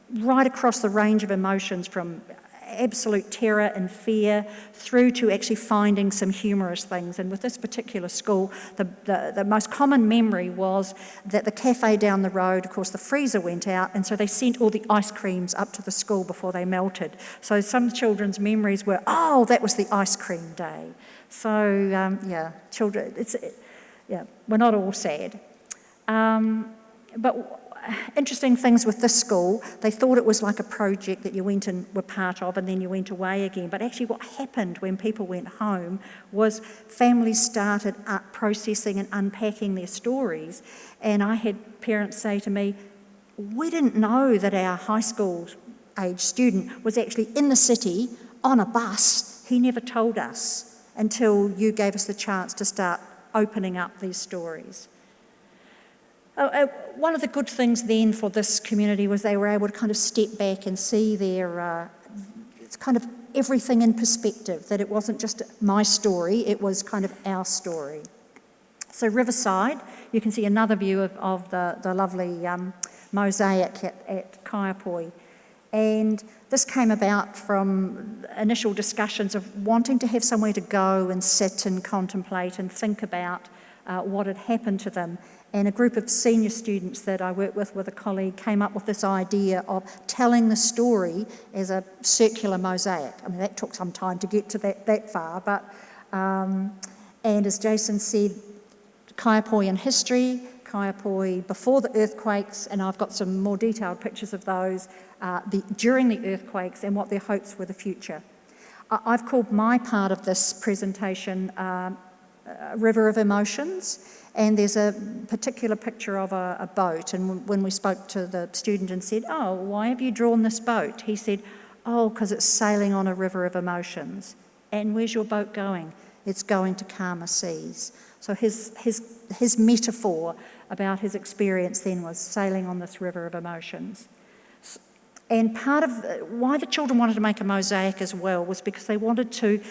right across the range of emotions, from absolute terror and fear through to actually finding some humorous things. And with this particular school, the most common memory was that the cafe down the road, of course, the freezer went out, and so they sent all the ice creams up to the school before they melted. So some children's memories were, oh, that was the ice cream day. So, children, we're not all sad. But interesting things with this school, they thought it was like a project that you went and were part of and then you went away again. But actually what happened when people went home was families started processing and unpacking their stories. And I had parents say to me, we didn't know that our high school age student was actually in the city on a bus. He never told us until you gave us the chance to start opening up these stories. One of the good things then for this community was they were able to kind of step back and see their kind of everything in perspective, that it wasn't just my story, it was kind of our story. So Riverside, you can see another view of the lovely mosaic at Kaiapoi. And this came about from initial discussions of wanting to have somewhere to go and sit and contemplate and think about what had happened to them. And a group of senior students that I worked with a colleague, came up with this idea of telling the story as a circular mosaic. I mean, that took some time to get to that far, but, and as Jason said, Kaiapoi in history, Kaiapoi before the earthquakes, and I've got some more detailed pictures of those, during the earthquakes and what their hopes for the future. I've called my part of this presentation River of Emotions. And there's a particular picture of a boat, and when we spoke to the student and said, oh, why have you drawn this boat? He said, oh, because it's sailing on a river of emotions. And where's your boat going? It's going to calmer seas. So his metaphor about his experience then was sailing on this river of emotions. And part of why the children wanted to make a mosaic as well was because they wanted to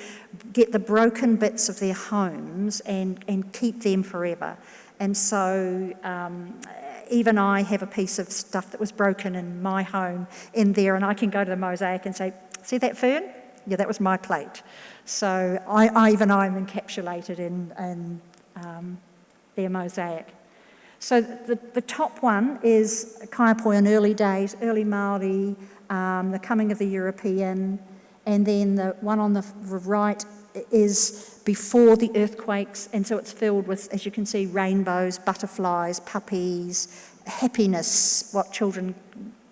get the broken bits of their homes and keep them forever. And so even I have a piece of stuff that was broken in my home in there, and I can go to the mosaic and say, see that fern? Yeah, that was my plate. So I'm encapsulated in their mosaic. So the top one is Kaiapoi in early days, early Māori, the coming of the European, and then the one on the right is before the earthquakes, and so it's filled with, as you can see, rainbows, butterflies, puppies, happiness, what children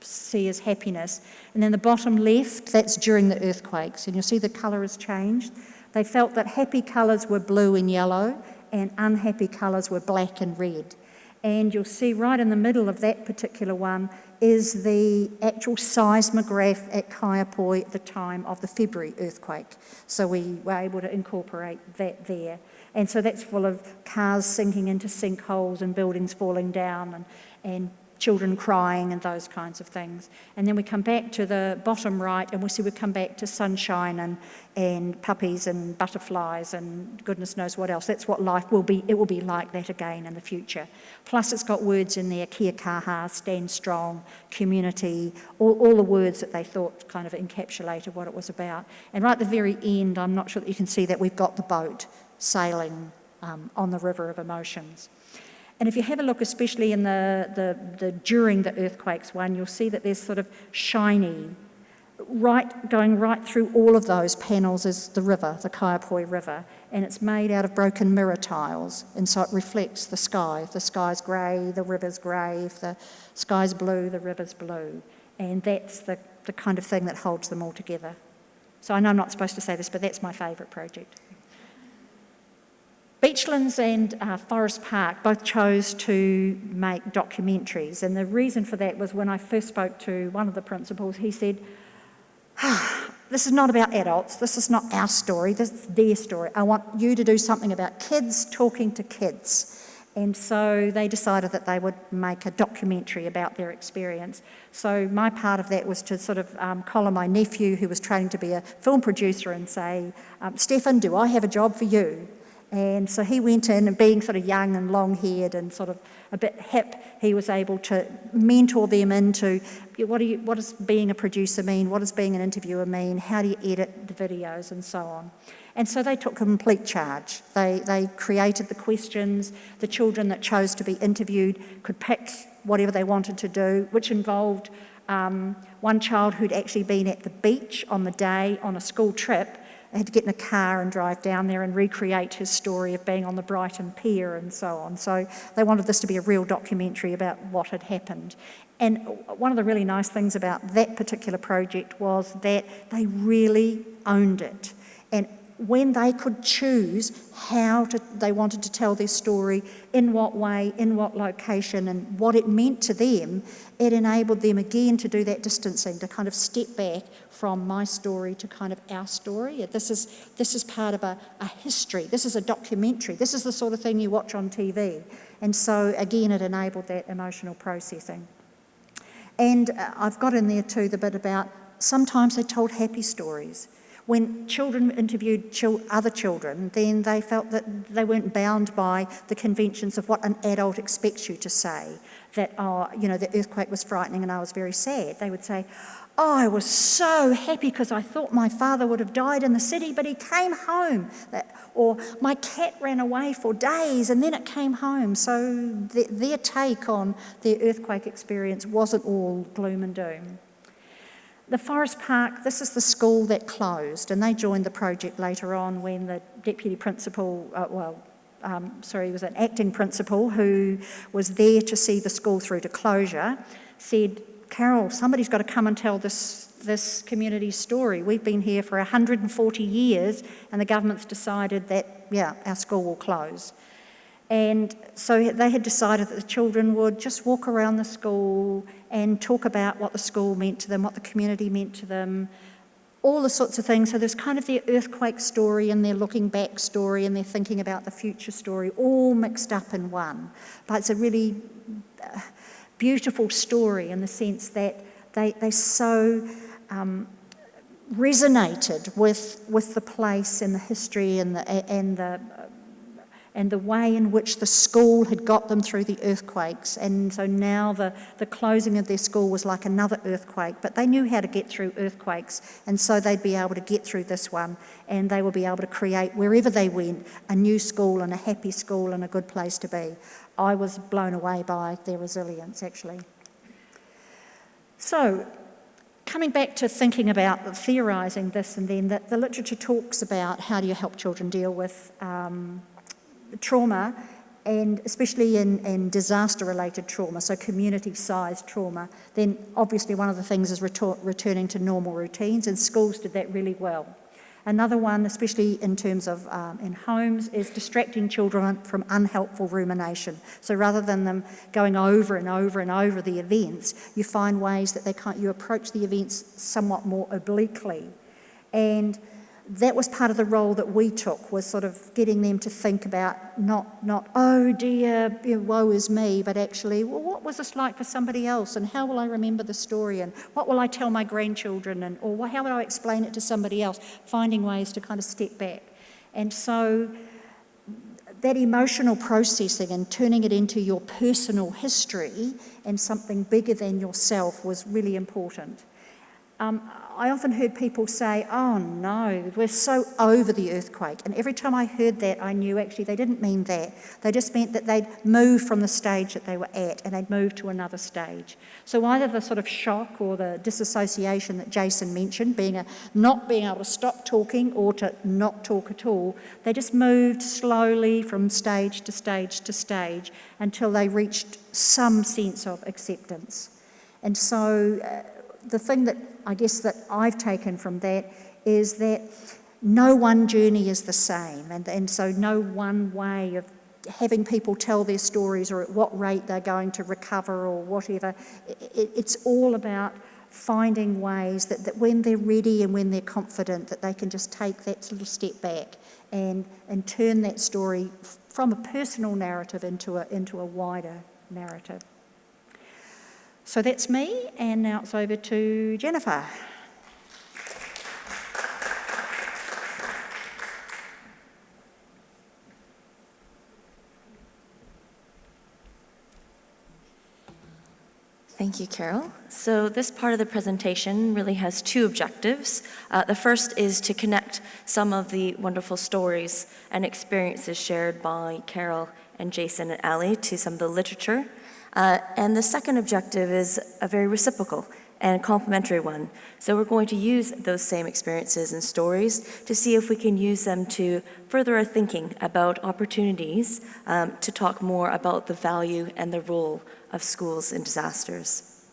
see as happiness. And then the bottom left, that's during the earthquakes, and you'll see the colour has changed. They felt that happy colours were blue and yellow, and unhappy colours were black and red. And you'll see right in the middle of that particular one is the actual seismograph at Kaiapoi at the time of the February earthquake. So we were able to incorporate that there. And so that's full of cars sinking into sinkholes and buildings falling down and children crying and those kinds of things. And then we come back to the bottom right and we see we come back to sunshine and puppies and butterflies and goodness knows what else. That's what life will be. It will be like that again in the future. Plus it's got words in there, kia kaha, stand strong, community, all the words that they thought kind of encapsulated what it was about. And right at the very end, I'm not sure that you can see that we've got the boat sailing on the river of emotions. And if you have a look, especially in the during the earthquakes one, you'll see that there's sort of shiny, going right through all of those panels is the river, the Kaiapoi River, and it's made out of broken mirror tiles, and so it reflects the sky. If the sky's grey, the river's grey. If the sky's blue, the river's blue. And that's the kind of thing that holds them all together. So I know I'm not supposed to say this, but that's my favourite project. Beachlands and Forest Park both chose to make documentaries, and the reason for that was when I first spoke to one of the principals, he said, this is not about adults, this is not our story, this is their story. I want you to do something about kids talking to kids. And so they decided that they would make a documentary about their experience. So my part of that was to sort of collar my nephew, who was training to be a film producer, and say, Stefan, do I have a job for you? And so he went in, and being sort of young and long-haired and sort of a bit hip, he was able to mentor them into what does being a producer mean, what does being an interviewer mean, how do you edit the videos and so on. And so they took complete charge. They created the questions. The children that chose to be interviewed could pick whatever they wanted to do, which involved one child who'd actually been at the beach on the day on a school trip. They had to get in a car and drive down there and recreate his story of being on the Brighton Pier and so on. So they wanted this to be a real documentary about what had happened. And one of the really nice things about that particular project was that they really owned it. And when they could choose they wanted to tell their story, in what way, in what location, and what it meant to them, it enabled them again to do that distancing, to kind of step back from my story to kind of our story. This is part of a history. This is a documentary. This is the sort of thing you watch on TV. And so again, it enabled that emotional processing. And I've got in there too the bit about sometimes they told happy stories. When children interviewed other children, then they felt that they weren't bound by the conventions of what an adult expects you to say, that, the earthquake was frightening and I was very sad. They would say, I was so happy because I thought my father would have died in the city, but he came home. Or my cat ran away for days and then it came home. So their take on their earthquake experience wasn't all gloom and doom. The Forest Park, this is the school that closed, and they joined the project later on when the deputy principal, he was an acting principal who was there to see the school through to closure, said, Carol, somebody's got to come and tell this community story. We've been here for 140 years and the government's decided that, our school will close. And so they had decided that the children would just walk around the school and talk about what the school meant to them, what the community meant to them, all the sorts of things. So there's kind of their earthquake story and their looking back story and their thinking about the future story, all mixed up in one. But it's a really beautiful story in the sense that they so resonated with the place and the history and and the way in which the school had got them through the earthquakes. And so now the closing of their school was like another earthquake, but they knew how to get through earthquakes, and so they'd be able to get through this one, and they would be able to create, wherever they went, a new school and a happy school and a good place to be. I was blown away by their resilience, actually. So, coming back to thinking about theorising this, and then the literature talks about how do you help children deal with trauma, and especially in disaster-related trauma, so community-sized trauma, then obviously one of the things is returning to normal routines, and schools did that really well. Another one, especially in terms of in homes, is distracting children from unhelpful rumination. So rather than them going over and over and over the events, you find ways that you approach the events somewhat more obliquely. And that was part of the role that we took, was sort of getting them to think about not oh dear, woe is me, but actually, well, what was this like for somebody else, and how will I remember the story, and what will I tell my grandchildren, or how will I explain it to somebody else, finding ways to kind of step back. And so that emotional processing and turning it into your personal history and something bigger than yourself was really important. I often heard people say, oh no, we're so over the earthquake. And every time I heard that, I knew actually they didn't mean that. They just meant that they'd moved from the stage that they were at and they'd moved to another stage. So either the sort of shock or the disassociation that Jason mentioned, not being able to stop talking or to not talk at all, they just moved slowly from stage to stage to stage until they reached some sense of acceptance. And so the thing that I guess that I've taken from that is that no one journey is the same, and so no one way of having people tell their stories or at what rate they're going to recover or whatever. It's all about finding ways that when they're ready and when they're confident, that they can just take that little step back and turn that story from a personal narrative into a wider narrative. So that's me, and now it's over to Jennifer. Thank you, Carol. So this part of the presentation really has two objectives. The first is to connect some of the wonderful stories and experiences shared by Carol and Jason and Ali to some of the literature. And the second objective is a very reciprocal and complementary one. So we're going to use those same experiences and stories to see if we can use them to further our thinking about opportunities to talk more about the value and the role of schools in disasters.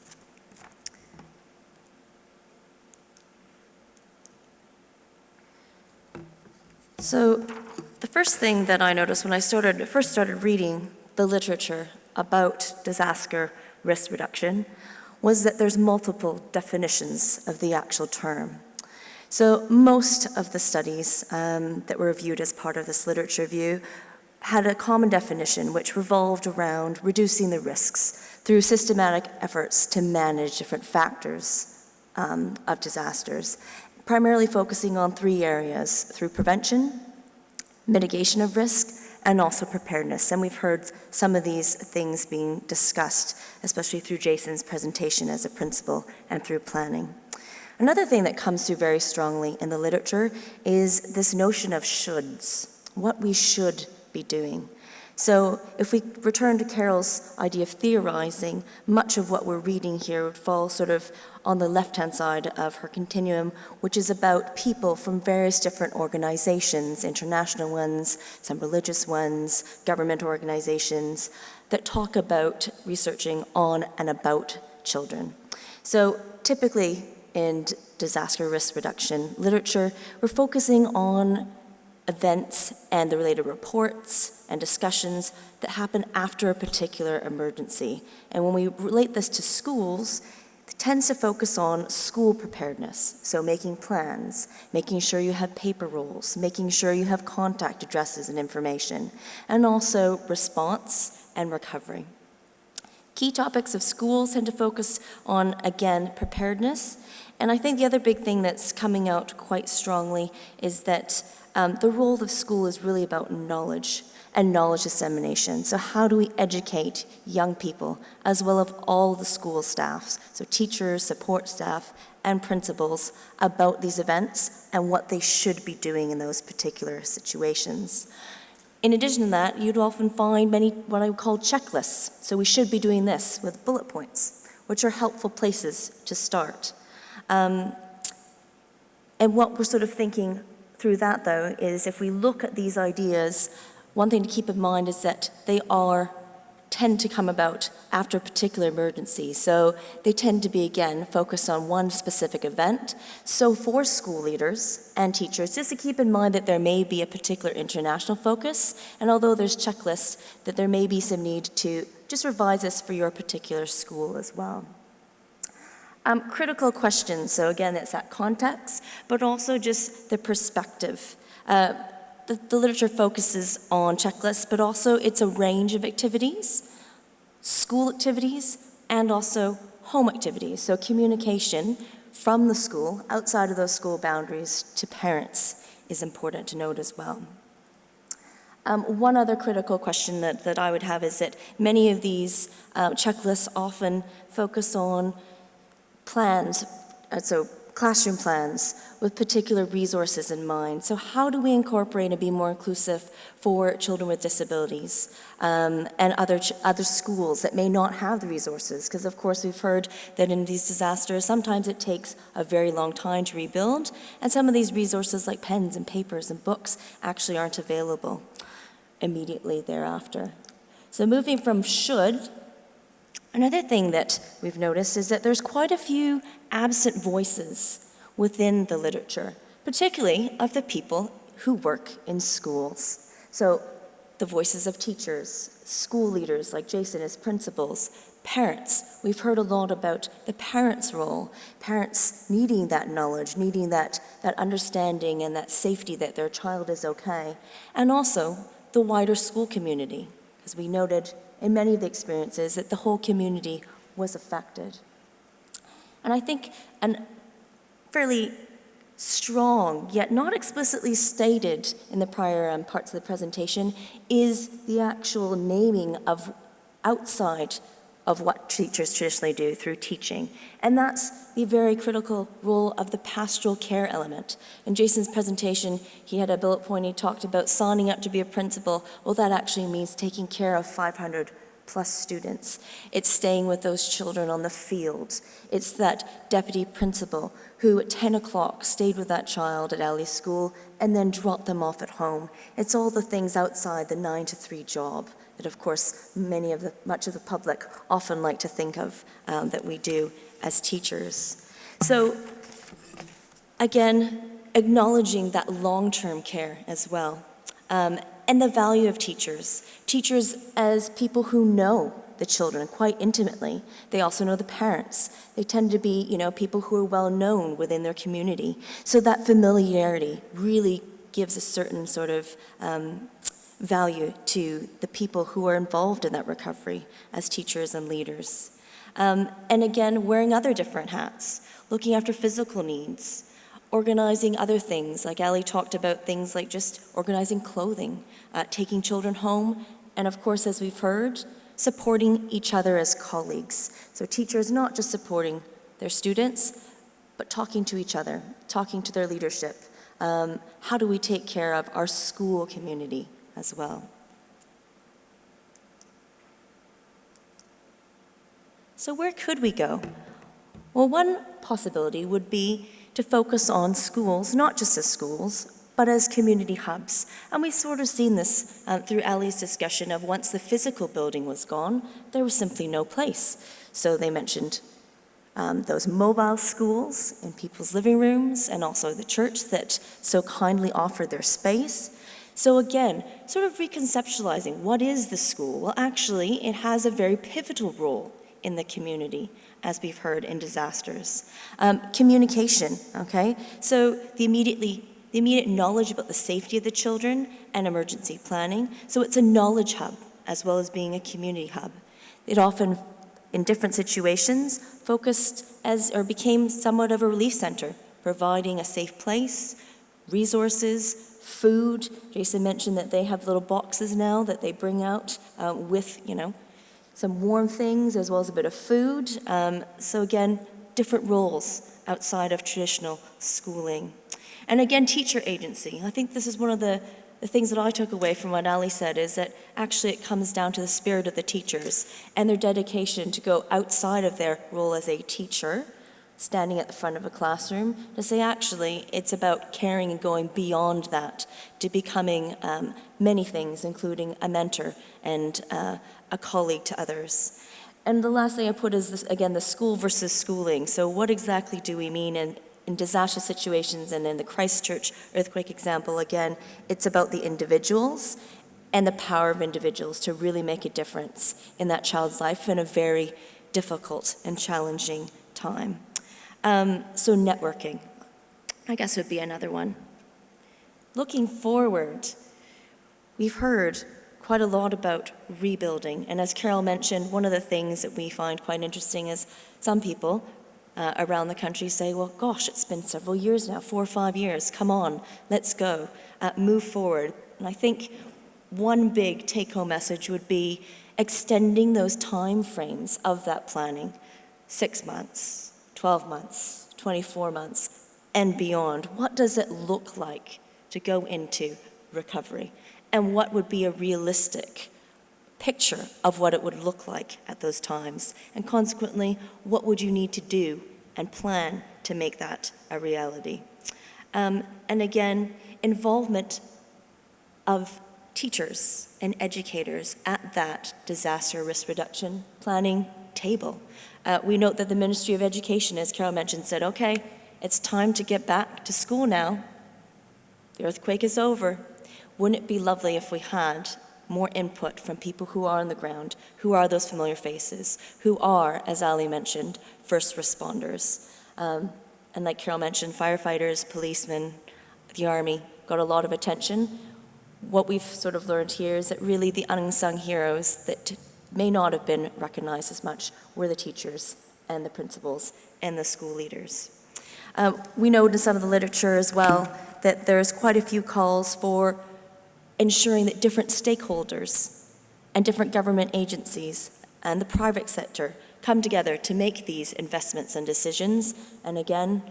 So the first thing that I noticed when I first started reading the literature about disaster risk reduction was that there's multiple definitions of the actual term. So most of the studies that were reviewed as part of this literature review had a common definition which revolved around reducing the risks through systematic efforts to manage different factors of disasters, primarily focusing on three areas: through prevention, mitigation of risk, and also preparedness. And we've heard some of these things being discussed, especially through Jason's presentation as a principal and through planning. Another thing that comes through very strongly in the literature is this notion of shoulds, what we should be doing. So if we return to Carol's idea of theorizing, much of what we're reading here would fall sort of on the left-hand side of her continuum, which is about people from various different organizations, international ones, some religious ones, government organizations, that talk about researching on and about children. So typically in disaster risk reduction literature, we're focusing on events and the related reports and discussions that happen after a particular emergency. And when we relate this to schools, it tends to focus on school preparedness. So making plans, making sure you have paper rolls, making sure you have contact addresses and information, and also response and recovery. Key topics of schools tend to focus on, again, preparedness. And I think the other big thing that's coming out quite strongly is that the role of school is really about knowledge. and knowledge dissemination. So how do we educate young people as well as all the school staffs, so teachers, support staff, and principals about these events and what they should be doing in those particular situations. In addition to that, you'd often find many what I would call checklists. So we should be doing this with bullet points, which are helpful places to start. And what we're sort of thinking through that, though, is if we look at these ideas, one thing to keep in mind is that they tend to come about after a particular emergency. So they tend to be, again, focused on one specific event. So for school leaders and teachers, just to keep in mind that there may be a particular international focus, and although there's checklists, that there may be some need to just revise this for your particular school as well. Critical questions, so again, it's that context, but also just the perspective. The literature focuses on checklists, but also it's a range of activities, school activities, and also home activities. So communication from the school, outside of those school boundaries, to parents is important to note as well. One other critical question that I would have is that many of these checklists often focus on plans, so classroom plans with particular resources in mind. So how do we incorporate and be more inclusive for children with disabilities and other schools that may not have the resources? Because of course we've heard that in these disasters, sometimes it takes a very long time to rebuild, and some of these resources like pens and papers and books actually aren't available immediately thereafter. So moving from should, another thing that we've noticed is that there's quite a few absent voices within the literature, particularly of the people who work in schools. So the voices of teachers, school leaders like Jason as principals, parents. We've heard a lot about the parents' role, parents needing that knowledge, needing that understanding and that safety that their child is okay, and also the wider school community, as we noted in many of the experiences that the whole community was affected. And I think a fairly strong, yet not explicitly stated in the prior parts of the presentation, is the actual naming of outside of what teachers traditionally do through teaching. And that's the very critical role of the pastoral care element. In Jason's presentation, he had a bullet point, he talked about signing up to be a principal. Well, that actually means taking care of 500 plus students. It's staying with those children on the field. It's that deputy principal who at 10 o'clock stayed with that child at Ellie's school and then dropped them off at home. It's all the things outside the 9 to 3 job that of course much of the public often like to think of that we do as teachers. So again, acknowledging that long-term care as well. And the value of teachers. Teachers as people who know the children quite intimately. They also know the parents. They tend to be, people who are well known within their community. So that familiarity really gives a certain sort of value to the people who are involved in that recovery as teachers and leaders. And again, wearing other different hats, looking after physical needs, organizing other things, like Ali talked about things like just organizing clothing, taking children home, and of course, as we've heard, supporting each other as colleagues. So teachers not just supporting their students, but talking to each other, talking to their leadership. How do we take care of our school community as well? So where could we go? Well, one possibility would be to focus on schools, not just as schools, but as community hubs. And we've sort of seen this through Ali's discussion of once the physical building was gone, there was simply no place. So they mentioned those mobile schools in people's living rooms, and also the church that so kindly offered their space. So again, sort of reconceptualizing, what is the school? Well, actually, it has a very pivotal role in the community, as we've heard in disasters. Communication, okay? So the immediate knowledge about the safety of the children and emergency planning. So it's a knowledge hub as well as being a community hub. It often, in different situations, focused as or became somewhat of a relief center, providing a safe place, resources, food. Jason mentioned that they have little boxes now that they bring out with, some warm things as well as a bit of food. So again, different roles outside of traditional schooling. And again, teacher agency. I think this is one of the things that I took away from what Ali said, is that actually it comes down to the spirit of the teachers and their dedication to go outside of their role as a teacher, standing at the front of a classroom, to say actually it's about caring and going beyond that to becoming many things, including a mentor and a colleague to others. And the last thing I put is this, again, the school versus schooling. So what exactly do we mean in disaster situations? And in the Christchurch earthquake example, again, it's about the individuals and the power of individuals to really make a difference in that child's life in a very difficult and challenging time. So networking, I guess, would be another one. Looking forward, we've heard quite a lot about rebuilding. And as Carol mentioned, one of the things that we find quite interesting is some people around the country say, well, gosh, it's been several years now, 4 or 5 years, come on, let's go, move forward. And I think one big take-home message would be extending those time frames of that planning, 6 months, 12 months, 24 months, and beyond. What does it look like to go into recovery? And what would be a realistic picture of what it would look like at those times? And consequently, what would you need to do and plan to make that a reality? And again, involvement of teachers and educators at that disaster risk reduction planning table. We note that the Ministry of Education, as Carol mentioned, said, okay, it's time to get back to school now. The earthquake is over. Wouldn't it be lovely if we had more input from people who are on the ground, who are those familiar faces, who are, as Ali mentioned, first responders. And like Carol mentioned, firefighters, policemen, the Army got a lot of attention. What we've sort of learned here is that really the unsung heroes that may not have been recognized as much were the teachers and the principals and the school leaders. We know in some of the literature as well that there's quite a few calls for ensuring that different stakeholders and different government agencies and the private sector come together to make these investments and decisions. And again,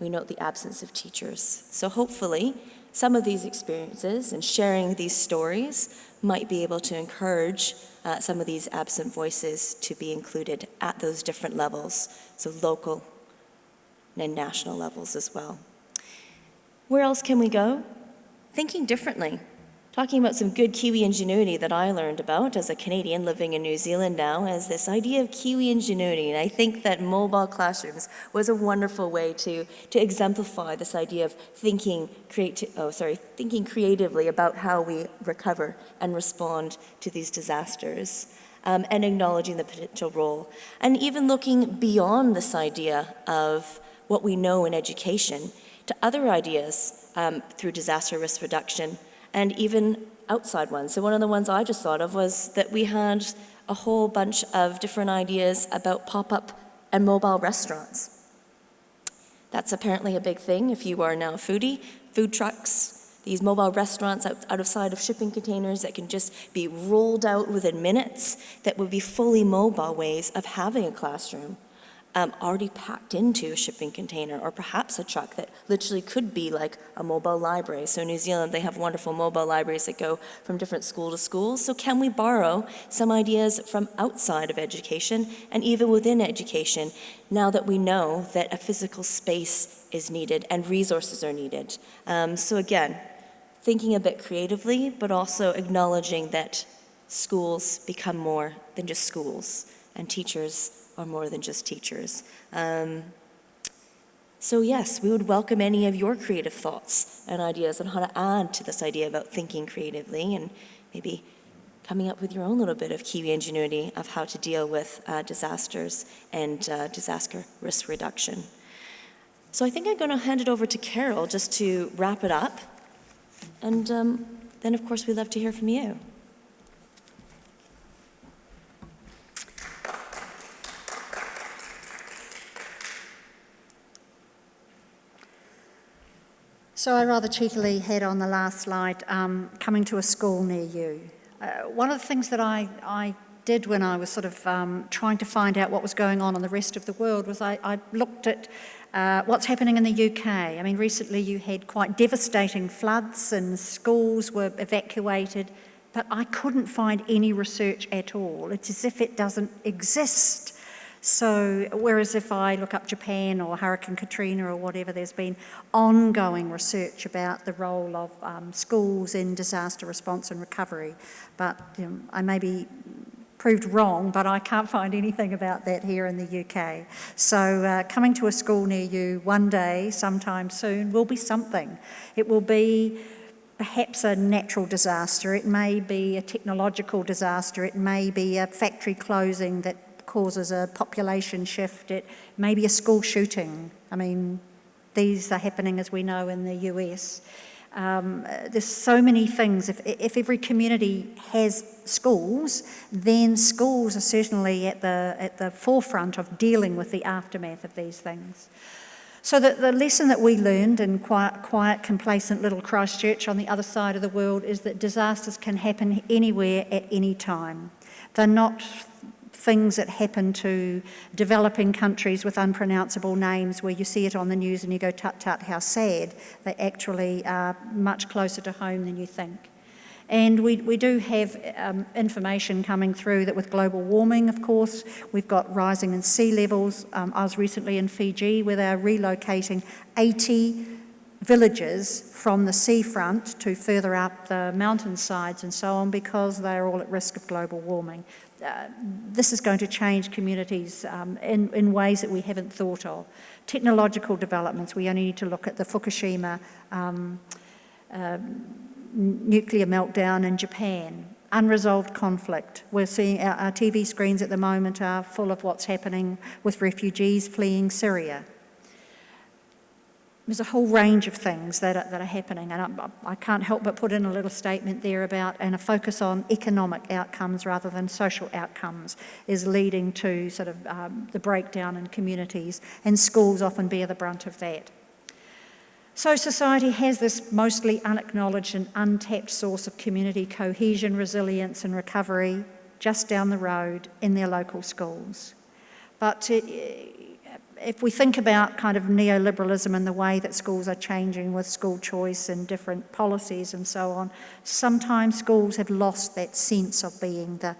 we note the absence of teachers. So hopefully, some of these experiences and sharing these stories might be able to encourage some of these absent voices to be included at those different levels, so local and national levels as well. Where else can we go? Thinking differently. Talking about some good Kiwi ingenuity that I learned about as a Canadian living in New Zealand now, is this idea of Kiwi ingenuity. And I think that mobile classrooms was a wonderful way to exemplify this idea of thinking creatively about how we recover and respond to these disasters, and acknowledging the potential role. And even looking beyond this idea of what we know in education to other ideas through disaster risk reduction, and even outside ones. So one of the ones I just thought of was that we had a whole bunch of different ideas about pop-up and mobile restaurants. That's apparently a big thing if you are now a foodie. Food trucks, these mobile restaurants out of sight of shipping containers that can just be rolled out within minutes, that would be fully mobile ways of having a classroom. Already packed into a shipping container, or perhaps a truck that literally could be like a mobile library. So in New Zealand, they have wonderful mobile libraries that go from different school to school. So can we borrow some ideas from outside of education and even within education, now that we know that a physical space is needed and resources are needed? So again, thinking a bit creatively, but also acknowledging that schools become more than just schools, and teachers are more than just teachers. So yes, we would welcome any of your creative thoughts and ideas on how to add to this idea about thinking creatively, and maybe coming up with your own little bit of Kiwi ingenuity of how to deal with disasters and disaster risk reduction. So I think I'm going to hand it over to Carol just to wrap it up. And then, of course, we'd love to hear from you. So I rather cheekily had on the last slide, coming to a school near you. One of the things that I did when I was sort of trying to find out what was going on in the rest of the world was I looked at what's happening in the UK. I mean, recently you had quite devastating floods and schools were evacuated, but I couldn't find any research at all. It's as if it doesn't exist. So, whereas if I look up Japan or Hurricane Katrina or whatever, there's been ongoing research about the role of schools in disaster response and recovery. But I may be proved wrong, but I can't find anything about that here in the UK. So coming to a school near you one day, sometime soon, will be something. It will be perhaps a natural disaster. It may be a technological disaster. It may be a factory closing that causes a population shift. It may be a school shooting. I mean, these are happening, as we know, in the US. There's so many things. If every community has schools, then schools are certainly at the forefront of dealing with the aftermath of these things. So the lesson that we learned in quiet, complacent little Christchurch on the other side of the world is that disasters can happen anywhere at any time. They're not things that happen to developing countries with unpronounceable names where you see it on the news and you go, tut tut, how sad. They actually are much closer to home than you think. And we do have information coming through that with global warming, of course, we've got rising in sea levels. I was recently in Fiji where they're relocating 80 villages from the seafront to further up the mountainsides and so on because they're all at risk of global warming. This is going to change communities in ways that we haven't thought of. Technological developments, we only need to look at the Fukushima nuclear meltdown in Japan. Unresolved conflict. We're seeing our TV screens at the moment are full of what's happening with refugees fleeing Syria. There's a whole range of things that are happening, and I can't help but put in a little statement there about, and a focus on economic outcomes rather than social outcomes is leading to sort of the breakdown in communities, and schools often bear the brunt of that. So society has this mostly unacknowledged and untapped source of community cohesion, resilience and recovery just down the road in their local schools. But if we think about kind of neoliberalism and the way that schools are changing with school choice and different policies and so on, sometimes schools have lost that sense of being the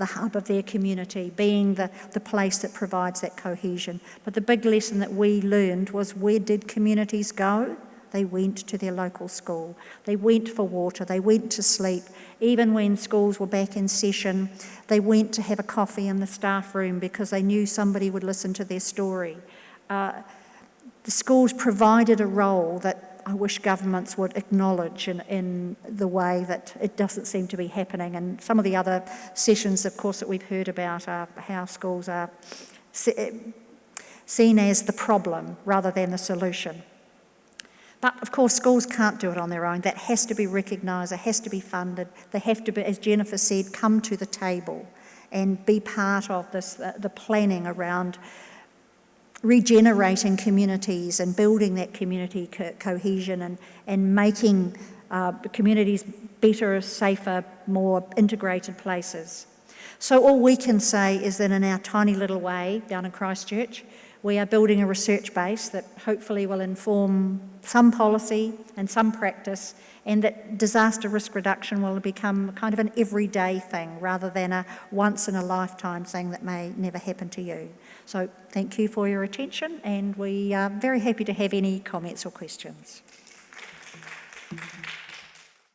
hub of their community, being the place that provides that cohesion. But the big lesson that we learned was, where did communities go? They went to their local school. They went for water. They went to sleep. Even when schools were back in session, they went to have a coffee in the staff room because they knew somebody would listen to their story. The schools provided a role that I wish governments would acknowledge in the way that it doesn't seem to be happening. And some of the other sessions, of course, that we've heard about are how schools are seen as the problem rather than the solution. But of course, schools can't do it on their own. That has to be recognised, it has to be funded. They have to be, as Jennifer said, come to the table and be part of this, the planning around regenerating communities and building that community cohesion and making communities better, safer, more integrated places. So all we can say is that in our tiny little way down in Christchurch, we are building a research base that hopefully will inform some policy and some practice, and that disaster risk reduction will become kind of an everyday thing rather than a once-in-a-lifetime thing that may never happen to you. So thank you for your attention, and we are very happy to have any comments or questions.